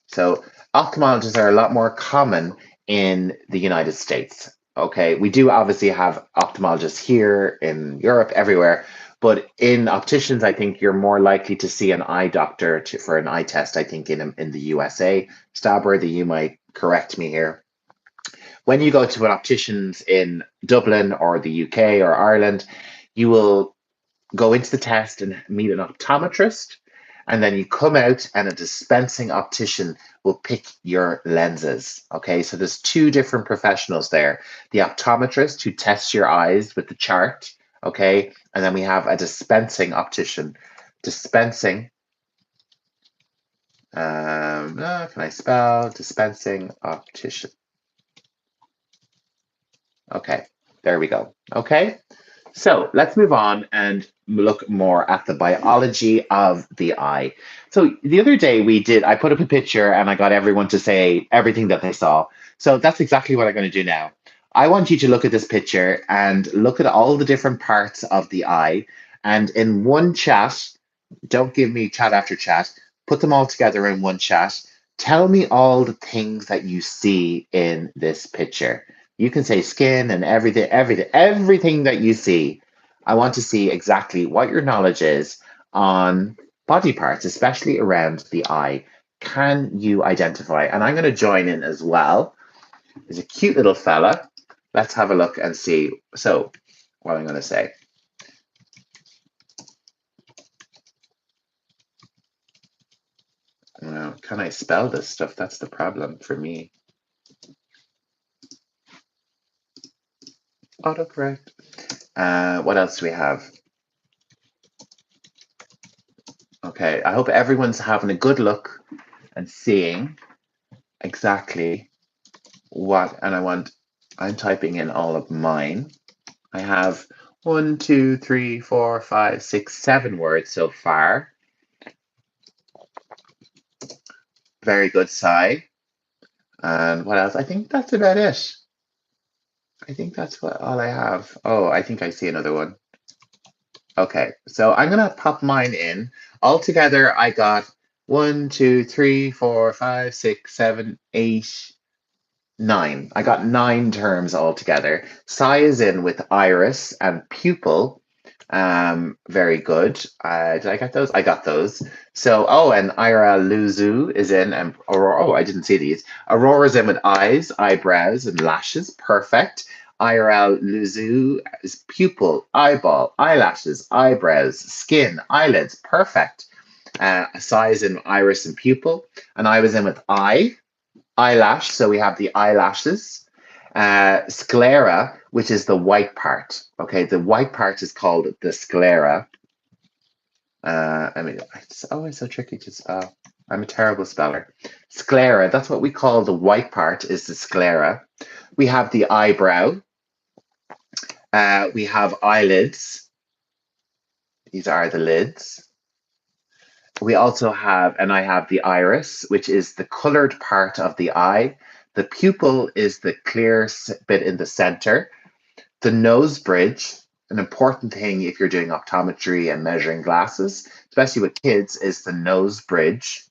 So ophthalmologists are a lot more common in the United States. Okay, we do obviously have ophthalmologists here in Europe, everywhere, but in opticians, I think you're more likely to see an eye doctor for an eye test, I think, in the USA. Stabber, you might correct me here. When you go to an optician's in Dublin or the UK or Ireland, you will go into the test and meet an optometrist, and then you come out and a dispensing optician will pick your lenses. Okay, so there's two different professionals there. The optometrist who tests your eyes with the chart, okay, and then we have a dispensing optician. Dispensing, can I spell dispensing optician? Okay, there we go. Okay, so let's move on and look more at the biology of the eye. So the other day I put up a picture and I got everyone to say everything that they saw. So that's exactly what I'm going to do now. I want you to look at this picture and look at all the different parts of the eye. And in one chat, don't give me chat after chat, put them all together in one chat. Tell me all the things that you see in this picture. You can say skin and everything that you see. I want to see exactly what your knowledge is on body parts, especially around the eye. Can you identify? And I'm going to join in as well. There's a cute little fella. Let's have a look and see. So, what I'm going to say. Well, can I spell this stuff? That's the problem for me. Autocorrect. What else do we have? Okay, I hope everyone's having a good look and seeing exactly what, and I'm typing in all of mine. I have 1, 2, 3, 4, 5, 6, 7 words so far. Very good, Sai. And what else? I think that's about it. I think that's all I have. Oh, I think I see another one. Okay, so I'm gonna pop mine in. Altogether, I got 1, 2, 3, 4, 5, 6, 7, 8, 9. I got 9 terms altogether. Psi is in with iris and pupil. Very good. Did I get those? I got those. So, oh, and Ira Luzu is in, and Aurora. Oh, I didn't see these. Aurora's in with eyes, eyebrows, and lashes. Perfect. IRL Luzu is pupil, eyeball, eyelashes, eyebrows, skin, eyelids. Perfect. Size in iris and pupil. And I was in with eyelash, so we have the eyelashes. Sclera, which is the white part. Okay, the white part is called the sclera. I mean, it's always so tricky to spell. I'm a terrible speller. Sclera, that's what we call the white part, is the sclera. We have the eyebrow. We have eyelids. These are the lids. We also have, and I have the iris, which is the colored part of the eye. The pupil is the clear bit in the center. The nose bridge, an important thing if you're doing optometry and measuring glasses, especially with kids, is the nose bridge.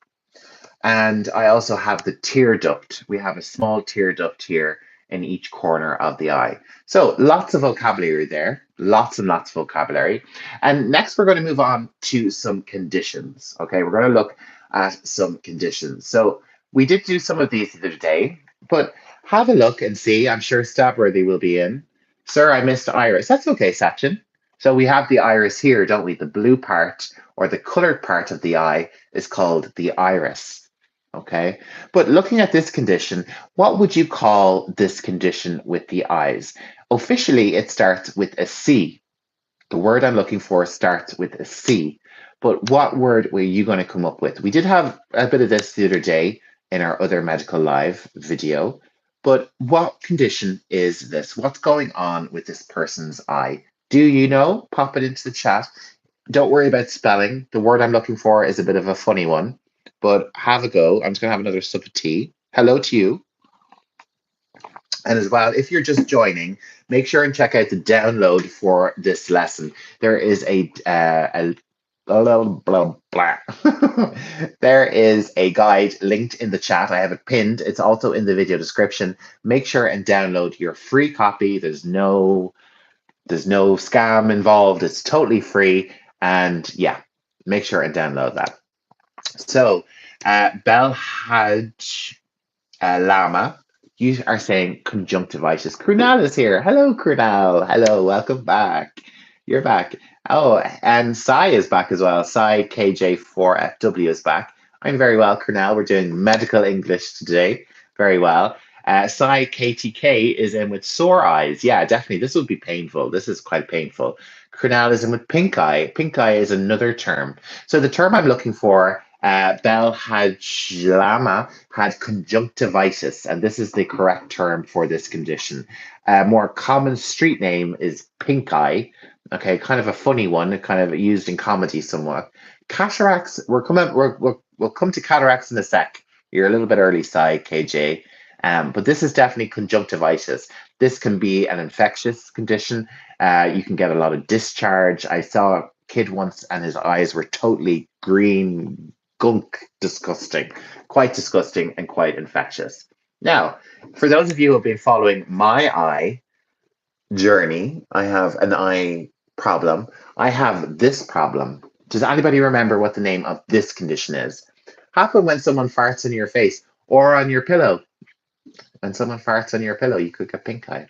And I also have the tear duct. We have a small tear duct here in each corner of the eye. So lots of vocabulary there, lots and lots of vocabulary. And next we're going to move on to some conditions. Okay, we're going to look at some conditions. So we did do some of these the other day, but have a look and see. I'm sure Stabworthy will be in. Sir, I missed iris. That's okay, Sachin. So we have the iris here, don't we? The blue part or the colored part of the eye is called the iris. Okay, but looking at this condition, what would you call this condition with the eyes? Officially, it starts with a C. The word I'm looking for starts with a C. But what word were you going to come up with? We did have a bit of this the other day in our other medical live video. But what condition is this? What's going on with this person's eye? Do you know? Pop it into the chat. Don't worry about spelling. The word I'm looking for is a bit of a funny one, but have a go. I'm just going to have another sip of tea. Hello to you. And as well, if you're just joining, make sure and check out the download for this lesson. There is a blah, blah, blah. There is a guide linked in the chat. I have it pinned. It's also in the video description. Make sure and download your free copy. There's no scam involved. It's totally free. And yeah, make sure and download that. So, Belhaj Lama, you are saying conjunctivitis. Krunal is here. Hello, Krunal. Hello, welcome back. You're back. Oh, and Sai is back as well. Sai KJ4FW is back. I'm very well, Krunal. We're doing medical English today. Very well. Sai KTK is in with sore eyes. Yeah, definitely. This would be painful. This is quite painful. Krunal is in with pink eye. Pink eye is another term. So the term I'm looking for, Bel Hajlama had conjunctivitis, and this is the correct term for this condition. A more common street name is pink eye. Okay, kind of a funny one, kind of used in comedy somewhat. Cataracts, we'll come to cataracts in a sec. You're a little bit early, Sai, KJ. But this is definitely conjunctivitis. This can be an infectious condition. You can get a lot of discharge. I saw a kid once and his eyes were totally green, gunk, disgusting, quite disgusting and quite infectious. Now, for those of you who have been following my eye journey, I have an eye problem. I have this problem. Does anybody remember what the name of this condition is? Happen when someone farts in your face or on your pillow. When someone farts on your pillow, you could get pink eye.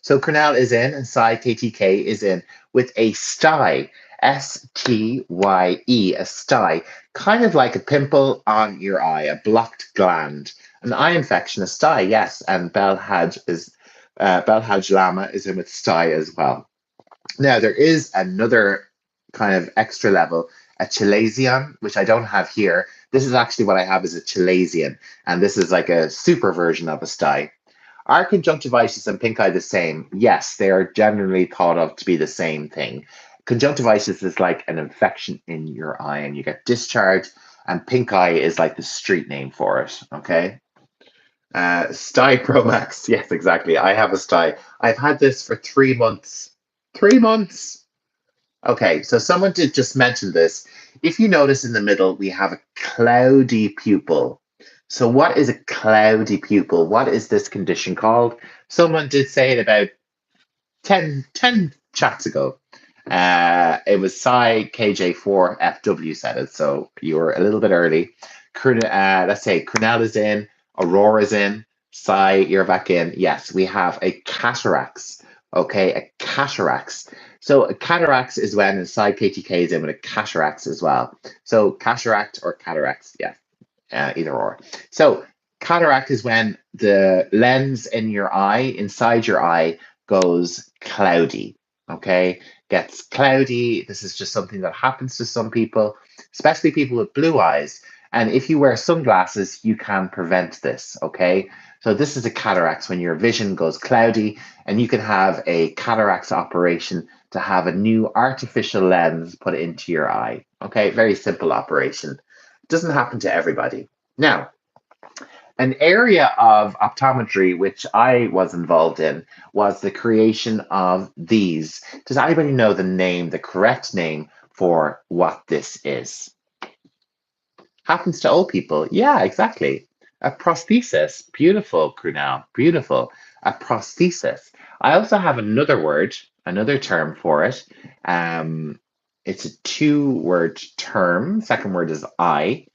So Cornell is in and Psy KTK is in with a stye, Stye, a stye, kind of like a pimple on your eye, a blocked gland. An eye infection, a stye, yes, and Belhaj Lama is in with stye as well. Now, there is another kind of extra level, a chalazion, which I don't have here. This is actually what I have is a chalazion, and this is like a super version of a stye. Are conjunctivitis and pink eye the same? Yes, they are generally thought of to be the same thing. Conjunctivitis is like an infection in your eye and you get discharge, and pink eye is like the street name for it, okay? Stye Pro Max. Yes, exactly. I have a stye. I've had this for 3 months. 3 months. Okay, so someone did just mention this. If you notice in the middle, we have a cloudy pupil. So what is a cloudy pupil? What is this condition called? Someone did say it about 10 chats ago. It was Psi KJ4FW said it, so you were a little bit early. Let's say Cornell is in, Aurora's in, Psi, you're back in. Yes, we have a cataracts. Okay, a cataracts. So a cataracts is when a Psi KTK is in with a cataracts as well. So cataract or cataracts, yeah, either or. So cataract is when the lens in your eye, inside your eye, goes cloudy. Okay, gets cloudy. This is just something that happens to some people, especially people with blue eyes. And if you wear sunglasses, you can prevent this. Okay, so this is a cataracts when your vision goes cloudy, and you can have a cataracts operation to have a new artificial lens put into your eye. Okay, very simple operation. It doesn't happen to everybody. Now, an area of optometry which I was involved in was the creation of these. Does anybody know the name, the correct name for what this is? Happens to old people. Yeah, exactly. A prosthesis. Beautiful, Krunel. Beautiful. A prosthesis. I also have another word, another term for it. It's a two-word term. Second word is eye.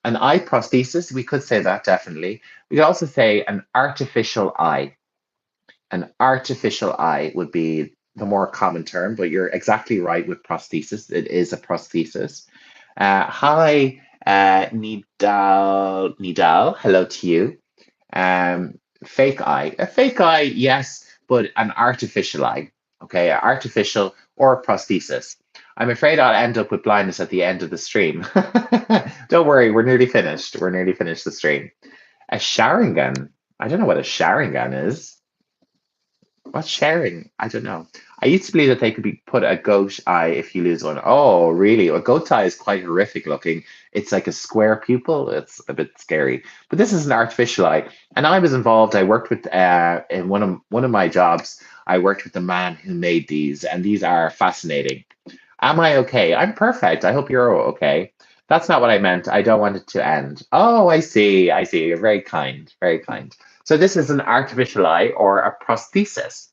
An eye prosthesis, we could say that definitely. We could also say an artificial eye. An artificial eye would be the more common term, but you're exactly right with prosthesis. It is a prosthesis. Hi, Nidal. Hello to you. Fake eye. A fake eye, yes, but an artificial eye. Okay, artificial or prosthesis. I'm afraid I'll end up with blindness at the end of the stream. Don't worry, we're nearly finished. We're nearly finished the stream. A Sharingan. I don't know what a Sharingan is. What's sharing? I don't know. I used to believe that they could be put a goat eye if you lose one. Oh, really? A goat eye is quite horrific looking. It's like a square pupil. It's a bit scary. But this is an artificial eye. And I was involved. I worked with in one of my jobs. I worked with the man who made these, and these are fascinating. Am I okay? I'm perfect. I hope you're okay. That's not what I meant. I don't want it to end. Oh, I see. I see. You're very kind. Very kind. So this is an artificial eye or a prosthesis.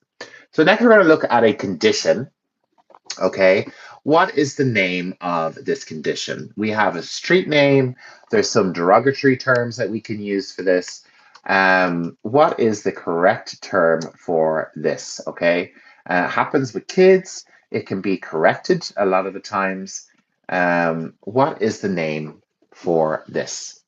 So next we're going to look at a condition. Okay. What is the name of this condition? We have a street name. There's some derogatory terms that we can use for this. What is the correct term for this? Okay. Happens with kids. It can be corrected a lot of the times. What is the name for this?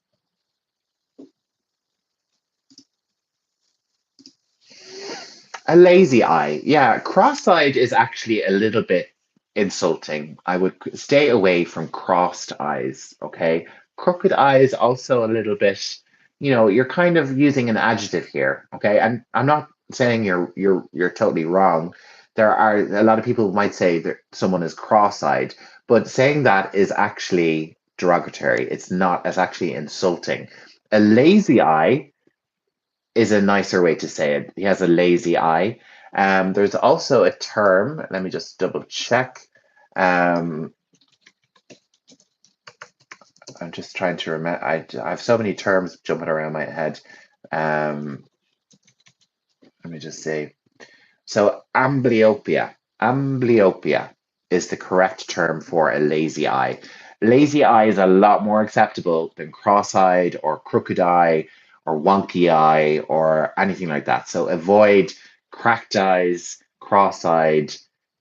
A lazy eye. Yeah, cross-eyed is actually a little bit insulting. I would stay away from crossed eyes, okay? Crooked eyes also a little bit, you're kind of using an adjective here, okay? And I'm not saying you're totally wrong. There are a lot of people who might say that someone is cross-eyed, but saying that is actually derogatory. It's not, it's actually insulting. A lazy eye is a nicer way to say it. He has a lazy eye. There's also a term, let me just double check. Um, I'm just trying to remember. I have so many terms jumping around my head. Um, Let me just see. So amblyopia. Amblyopia is the correct term for a lazy eye. Lazy eye is a lot more acceptable than cross-eyed or crooked eye or wonky eye or anything like that. So avoid cracked eyes, cross-eyed,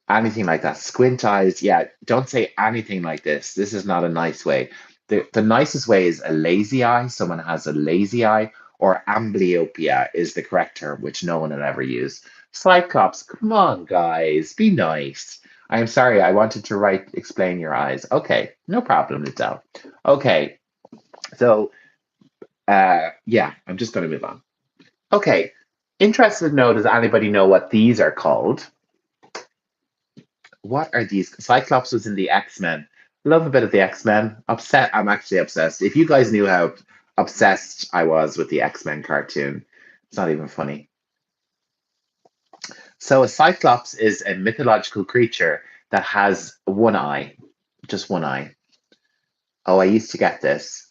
anything like that. Squint eyes, yeah, don't say anything like this. This is not a nice way. The nicest way is a lazy eye. Someone has a lazy eye, or amblyopia is the correct term, which no one will ever use. Cyclops, come on, guys, be nice. I'm sorry, I wanted to explain your eyes. Okay, no problem, Liddell. Okay, so yeah, I'm just going to move on. Okay, interested to know, does anybody know what these are called? What are these? Cyclops was in the X-Men. Love a bit of the X-Men. Upset, I'm actually obsessed. If you guys knew how obsessed I was with the X-Men cartoon. It's not even funny. So a cyclops is a mythological creature that has one eye, just one eye. Oh, I used to get this.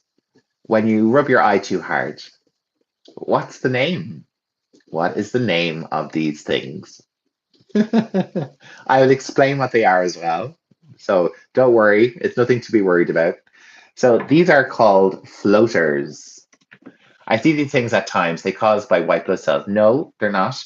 When you rub your eye too hard, what's the name? What is the name of these things? I will explain what they are as well. So don't worry, it's nothing to be worried about. So these are called floaters. I see these things at times. They caused by white blood cells. No, they're not.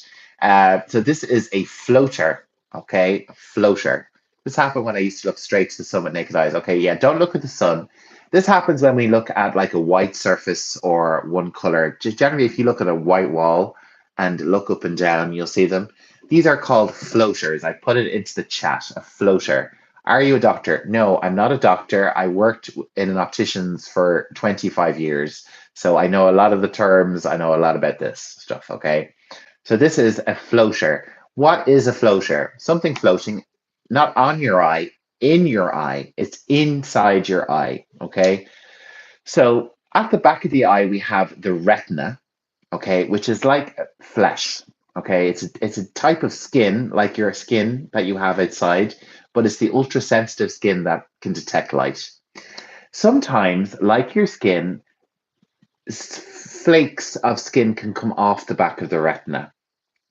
So this is a floater. Okay, a floater. This happened when I used to look straight to the sun with naked eyes. Okay, yeah, don't look at the sun. This happens when we look at like a white surface or one color. Just generally, if you look at a white wall and look up and down, you'll see them. These are called floaters. I put it into the chat, a floater. Are you a doctor? No, I'm not a doctor. I worked in an optician's for 25 years. So I know a lot of the terms. I know a lot about this stuff. Okay. So this is a floater. What is a floater? Something floating, not on your eye, in your eye. It's inside your eye. Okay. So at the back of the eye, we have the retina, okay, which is like flesh. Okay, it's a type of skin, like your skin that you have outside, but it's the ultra sensitive skin that can detect light. Sometimes, like your skin, flakes of skin can come off the back of the retina.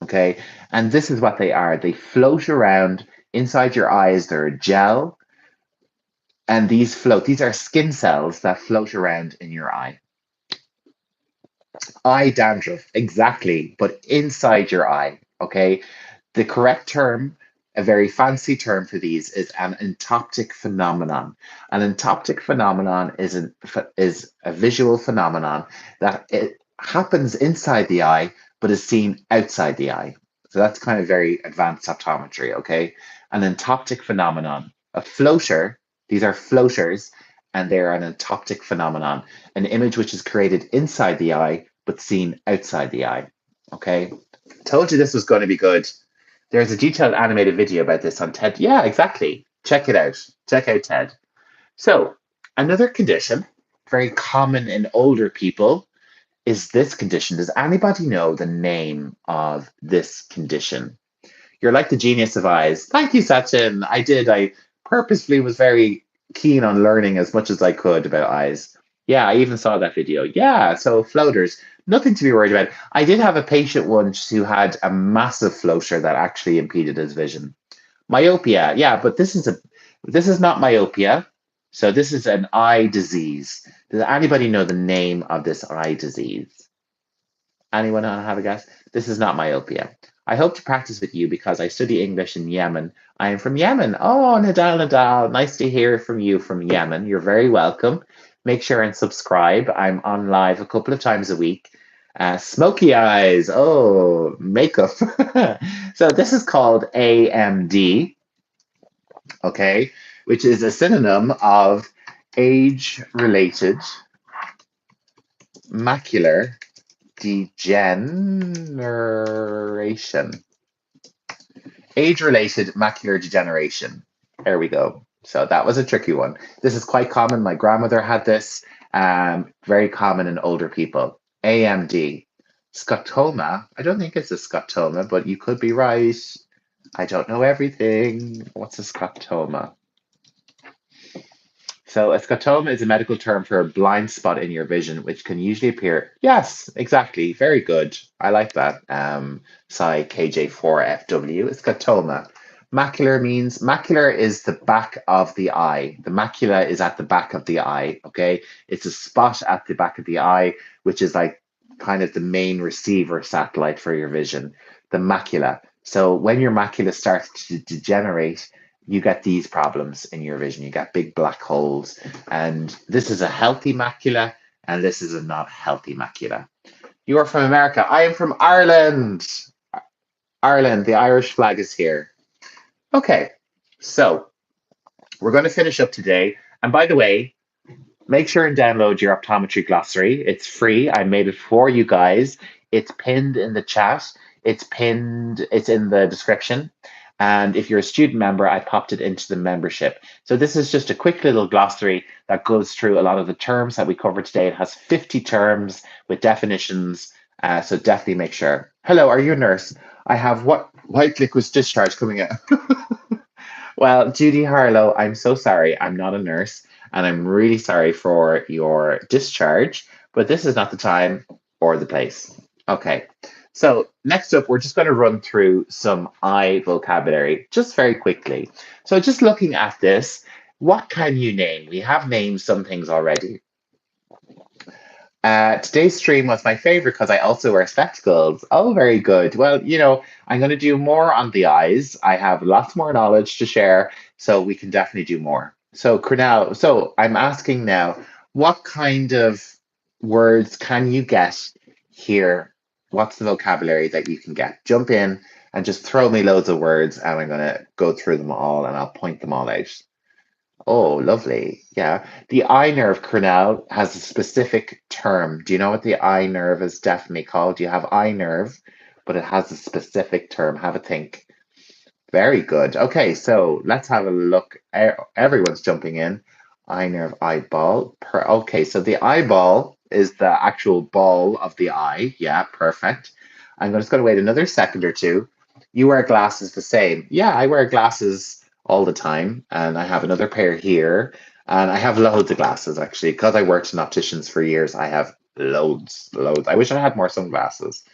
Okay, and this is what they are. They float around inside your eyes. They're a gel, and these float. These are skin cells that float around in your eye. Eye dandruff, exactly, but inside your eye. Okay, the correct term, a very fancy term for these, is an entoptic phenomenon. An entoptic phenomenon is a visual phenomenon that it happens inside the eye but is seen outside the eye. So that's kind of very advanced optometry, okay? An entoptic phenomenon. A floater, these are floaters, and they're an entoptic phenomenon, an image which is created inside the eye but seen outside the eye, okay? Told you this was going to be good. There's a detailed animated video about this on TED. Yeah, exactly. Check it out. Check out TED. So, another condition, very common in older people, is this condition. Does anybody know the name of this condition? You're like the genius of eyes. Thank you, Sachin. I did. I purposefully was very keen on learning as much as I could about eyes. Yeah, I even saw that video. Yeah, so floaters, nothing to be worried about. I did have a patient once who had a massive floater that actually impeded his vision. Myopia, yeah, but this is not myopia. So this is an eye disease. Does anybody know the name of this eye disease? Anyone want to have a guess? This is not myopia. I hope to practice with you because I study English in Yemen. I am from Yemen. Oh, Nadal, nice to hear from you from Yemen. You're very welcome. Make sure and subscribe. I'm on live a couple of times a week. Smoky eyes. Oh, makeup. So this is called AMD, okay, which is a synonym of age-related macular degeneration. Age-related macular degeneration. There we go. So that was a tricky one. This is quite common. My grandmother had this. Very common in older people. AMD. Scotoma. I don't think it's a scotoma, but you could be right. I don't know everything. What's a scotoma? So a scotoma is a medical term for a blind spot in your vision, which can usually appear. Yes, exactly. Very good. I like that. Psi KJ4FW. Scotoma. Macular is the back of the eye. The macula is at the back of the eye. Okay, it's a spot at the back of the eye, which is like kind of the main receiver satellite for your vision. The macula. So when your macula starts to degenerate, you get these problems in your vision. You get big black holes, and this is a healthy macula, and this is a not healthy macula. You are from America. I am from Ireland. Ireland, the Irish flag is here. Okay, so we're going to finish up today. And by the way, make sure and download your optometry glossary. It's free. I made it for you guys. It's pinned in the chat. It's in the description. And if you're a student member, I popped it into the membership. So this is just a quick little glossary that goes through a lot of the terms that we covered today. It has 50 terms with definitions. So definitely make sure. Hello, are you a nurse? I have what white liquid discharge coming out. Well, Judy Harlow, I'm so sorry. I'm not a nurse, and I'm really sorry for your discharge, but this is not the time or the place. Okay, so next up, we're just going to run through some eye vocabulary just very quickly. So, just looking at this, what can you name? We have named some things already. Today's stream was my favorite because I also wear spectacles. Oh, very good. Well, I'm going to do more on the eyes. I have lots more knowledge to share, so we can definitely do more. So, Cornell, so I'm asking now, what kind of words can you get here? What's the vocabulary that you can get? Jump in and just throw me loads of words, and I'm going to go through them all and I'll point them all out. Oh, lovely. Yeah. The eye nerve, Cornell, has a specific term. Do you know what the eye nerve is definitely called? You have eye nerve, but it has a specific term. Have a think. Very good. Okay, so let's have a look. Everyone's jumping in. Eye nerve, eyeball. Okay, so the eyeball is the actual ball of the eye. Yeah, perfect. I'm just going to wait another second or two. You wear glasses the same. Yeah, I wear glasses all the time, and I have another pair here. And I have loads of glasses actually, because I worked in opticians for years. I have loads, loads. I wish I had more sunglasses,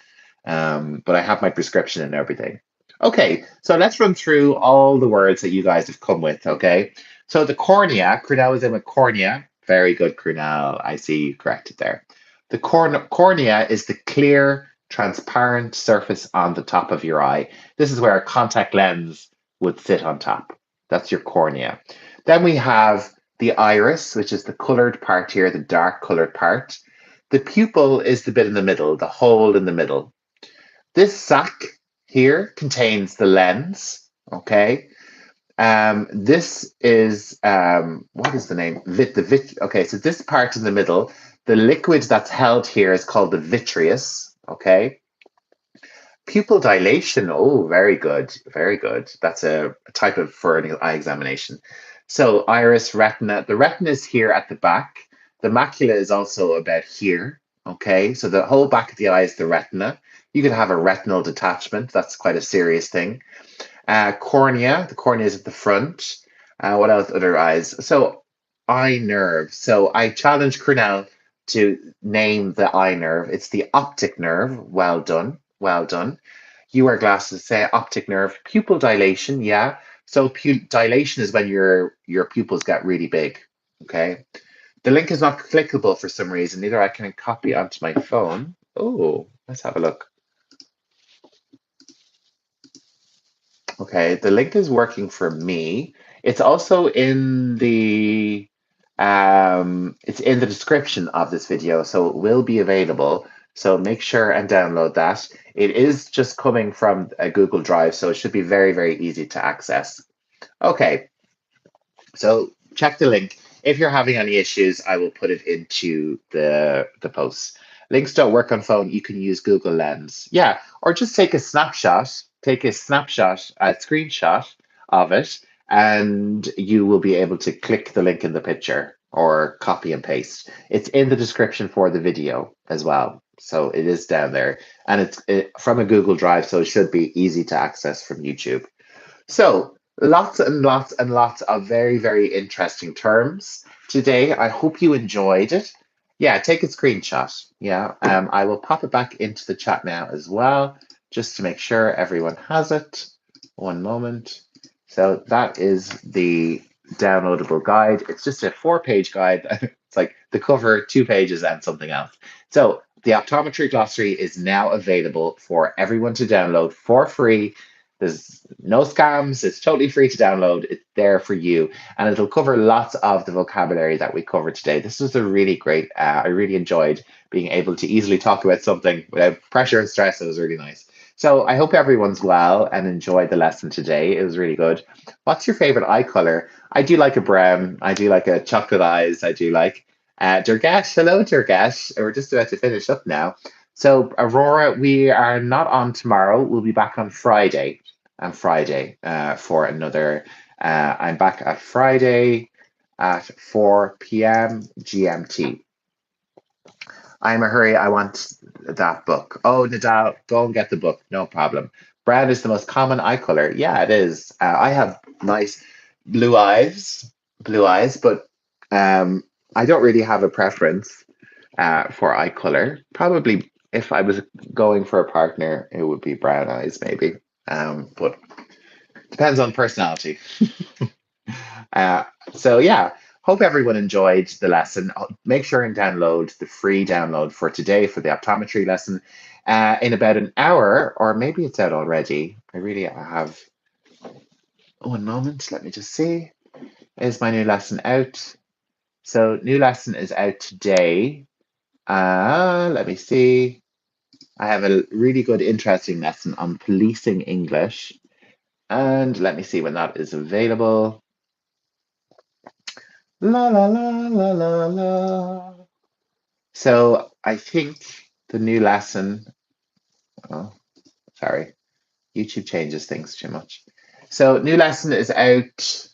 but I have my prescription and everything. Okay, so let's run through all the words that you guys have come with, okay? So the cornea, Crunel is in with cornea. Very good, Crunel. I see you corrected there. The cornea is the clear, transparent surface on the top of your eye. This is where a contact lens would sit on top. That's your cornea. Then we have the iris, which is the colored part here, the dark colored part. The pupil is the bit in the middle, the hole in the middle. This sac here contains the lens, okay? This is, what is the name? Okay, so this part in the middle, the liquid that's held here is called the vitreous, okay? Pupil dilation, oh, very good, very good. That's a type of for an eye examination. So iris, retina, the retina is here at the back. The macula is also about here, okay? So the whole back of the eye is the retina. You could have a retinal detachment. That's quite a serious thing. Cornea, the cornea is at the front. What else? Other eyes. So eye nerve. So I challenge Cornell to name the eye nerve. It's the optic nerve. Well done. Well done. You wear glasses, say optic nerve. Pupil dilation, yeah. So dilation is when your pupils get really big. Okay. The link is not clickable for some reason. Neither I can copy onto my phone. Oh, let's have a look. Okay, the link is working for me. It's also in the it's in the description of this video, so it will be available. So make sure and download that. It is just coming from a Google Drive, so it should be very, very easy to access. Okay, so check the link. If you're having any issues, I will put it into the post. Links don't work on phone. You can use Google Lens. Yeah, or just take a snapshot. Take a snapshot, a screenshot of it, and you will be able to click the link in the picture or copy and paste. It's in the description for the video as well. So it is down there, and it's from a Google Drive, so it should be easy to access from YouTube. So lots and lots and lots of very, very interesting terms today. I hope you enjoyed it. Yeah, take a screenshot. Yeah, I will pop it back into the chat now as well, just to make sure everyone has it. One moment. So that is the downloadable guide. It's just a 4-page guide. It's like the cover, 2 pages, and something else. So the optometry glossary is now available for everyone to download for free. There's no scams. It's totally free to download. It's there for you, and it'll cover lots of the vocabulary that we covered today. This was a really great. I really enjoyed being able to easily talk about something without pressure and stress. It was really nice. So I hope everyone's well and enjoyed the lesson today. It was really good. What's your favorite eye color? I do like a brown. I do like a chocolate eyes. I do like Durgesh. Hello, Durgesh. We're just about to finish up now. So Aurora, we are not on tomorrow. We'll be back on Friday. and Friday for another. I'm back at Friday at 4 p.m. GMT. I'm a hurry. I want that book. Oh, Nadal, go and get the book. No problem. Brown is the most common eye color. Yeah, it is. I have nice blue eyes, blue eyes, but um, I don't really have a preference for eye color. Probably if I was going for a partner, it would be brown eyes, maybe. But depends on personality. Uh, so yeah, hope everyone enjoyed the lesson. Make sure and download the free download for today for the optometry lesson in about an hour, or maybe it's out already. I have 1 moment. Let me just see. Is my new lesson out? So new lesson is out today. Let me see. I have a really good, interesting lesson on policing English. And let me see when that is available. La la la la la la. So I think the new lesson, oh, sorry, YouTube changes things too much. So new lesson is out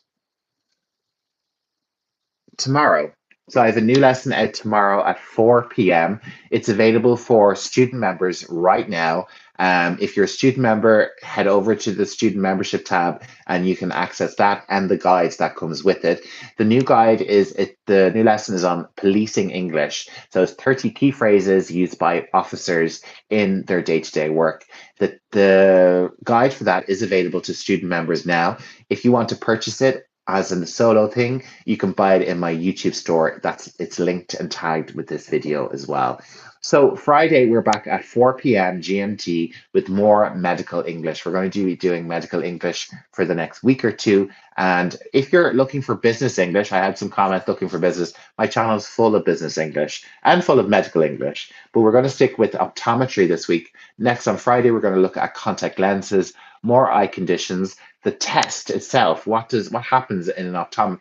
tomorrow. So I have a new lesson out tomorrow at 4 p.m. It's available for student members right now. If you're a student member, head over to the student membership tab and you can access that and the guides that comes with it. The new guide the new lesson is on policing English. So it's 30 key phrases used by officers in their day-to-day work. The guide for that is available to student members now. If you want to purchase it, as a solo thing, you can buy it in my YouTube store. It's linked and tagged with this video as well. So Friday, we're back at 4 p.m. GMT with more medical English. We're going to be doing medical English for the next week or two. And if you're looking for business English, I had some comments looking for business. My channel is full of business English and full of medical English, but we're going to stick with optometry this week. Next on Friday, we're going to look at contact lenses, more eye conditions, the test itself. What happens in an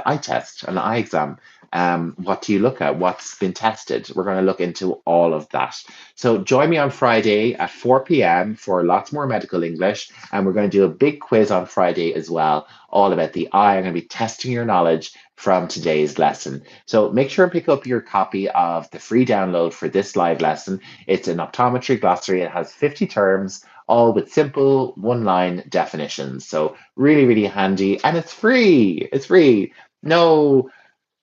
eye test, an eye exam? What do you look at? What's been tested? We're going to look into all of that. So join me on Friday at 4 p.m. for lots more medical English, and we're going to do a big quiz on Friday as well, all about the eye. I'm going to be testing your knowledge from today's lesson. So make sure and pick up your copy of the free download for this live lesson. It's an optometry glossary. It has 50 terms, all with simple one-line definitions. So really, really handy, and it's free. It's free. No,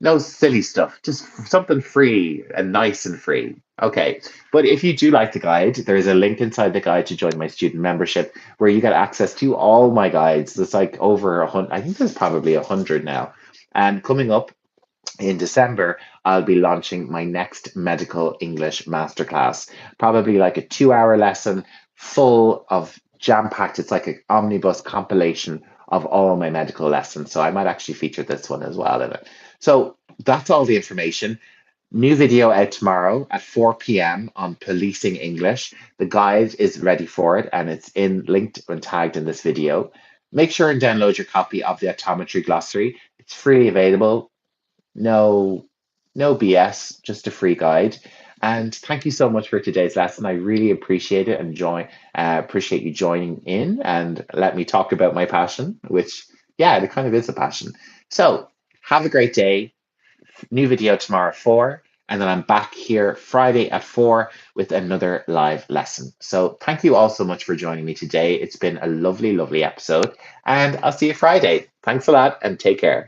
no silly stuff. Just something free and nice and free. Okay, but if you do like the guide, there's a link inside the guide to join my student membership where you get access to all my guides. There's like over 100. I think there's probably 100 now. And coming up in December, I'll be launching my next medical English masterclass, probably like a 2 hour lesson full of jam-packed. It's like an omnibus compilation of all my medical lessons. So I might actually feature this one as well in it. So that's all the information. New video out tomorrow at 4 p.m. on policing English. The guide is ready for it and it's linked and tagged in this video. Make sure and download your copy of the optometry glossary. It's freely available. No, no BS, just a free guide. And thank you so much for today's lesson. I really appreciate it and appreciate you joining in and let me talk about my passion, which, yeah, it kind of is a passion. So have a great day. New video tomorrow at 4, and then I'm back here Friday at 4 with another live lesson. So thank you all so much for joining me today. It's been a lovely, lovely episode, and I'll see you Friday. Thanks a lot and take care.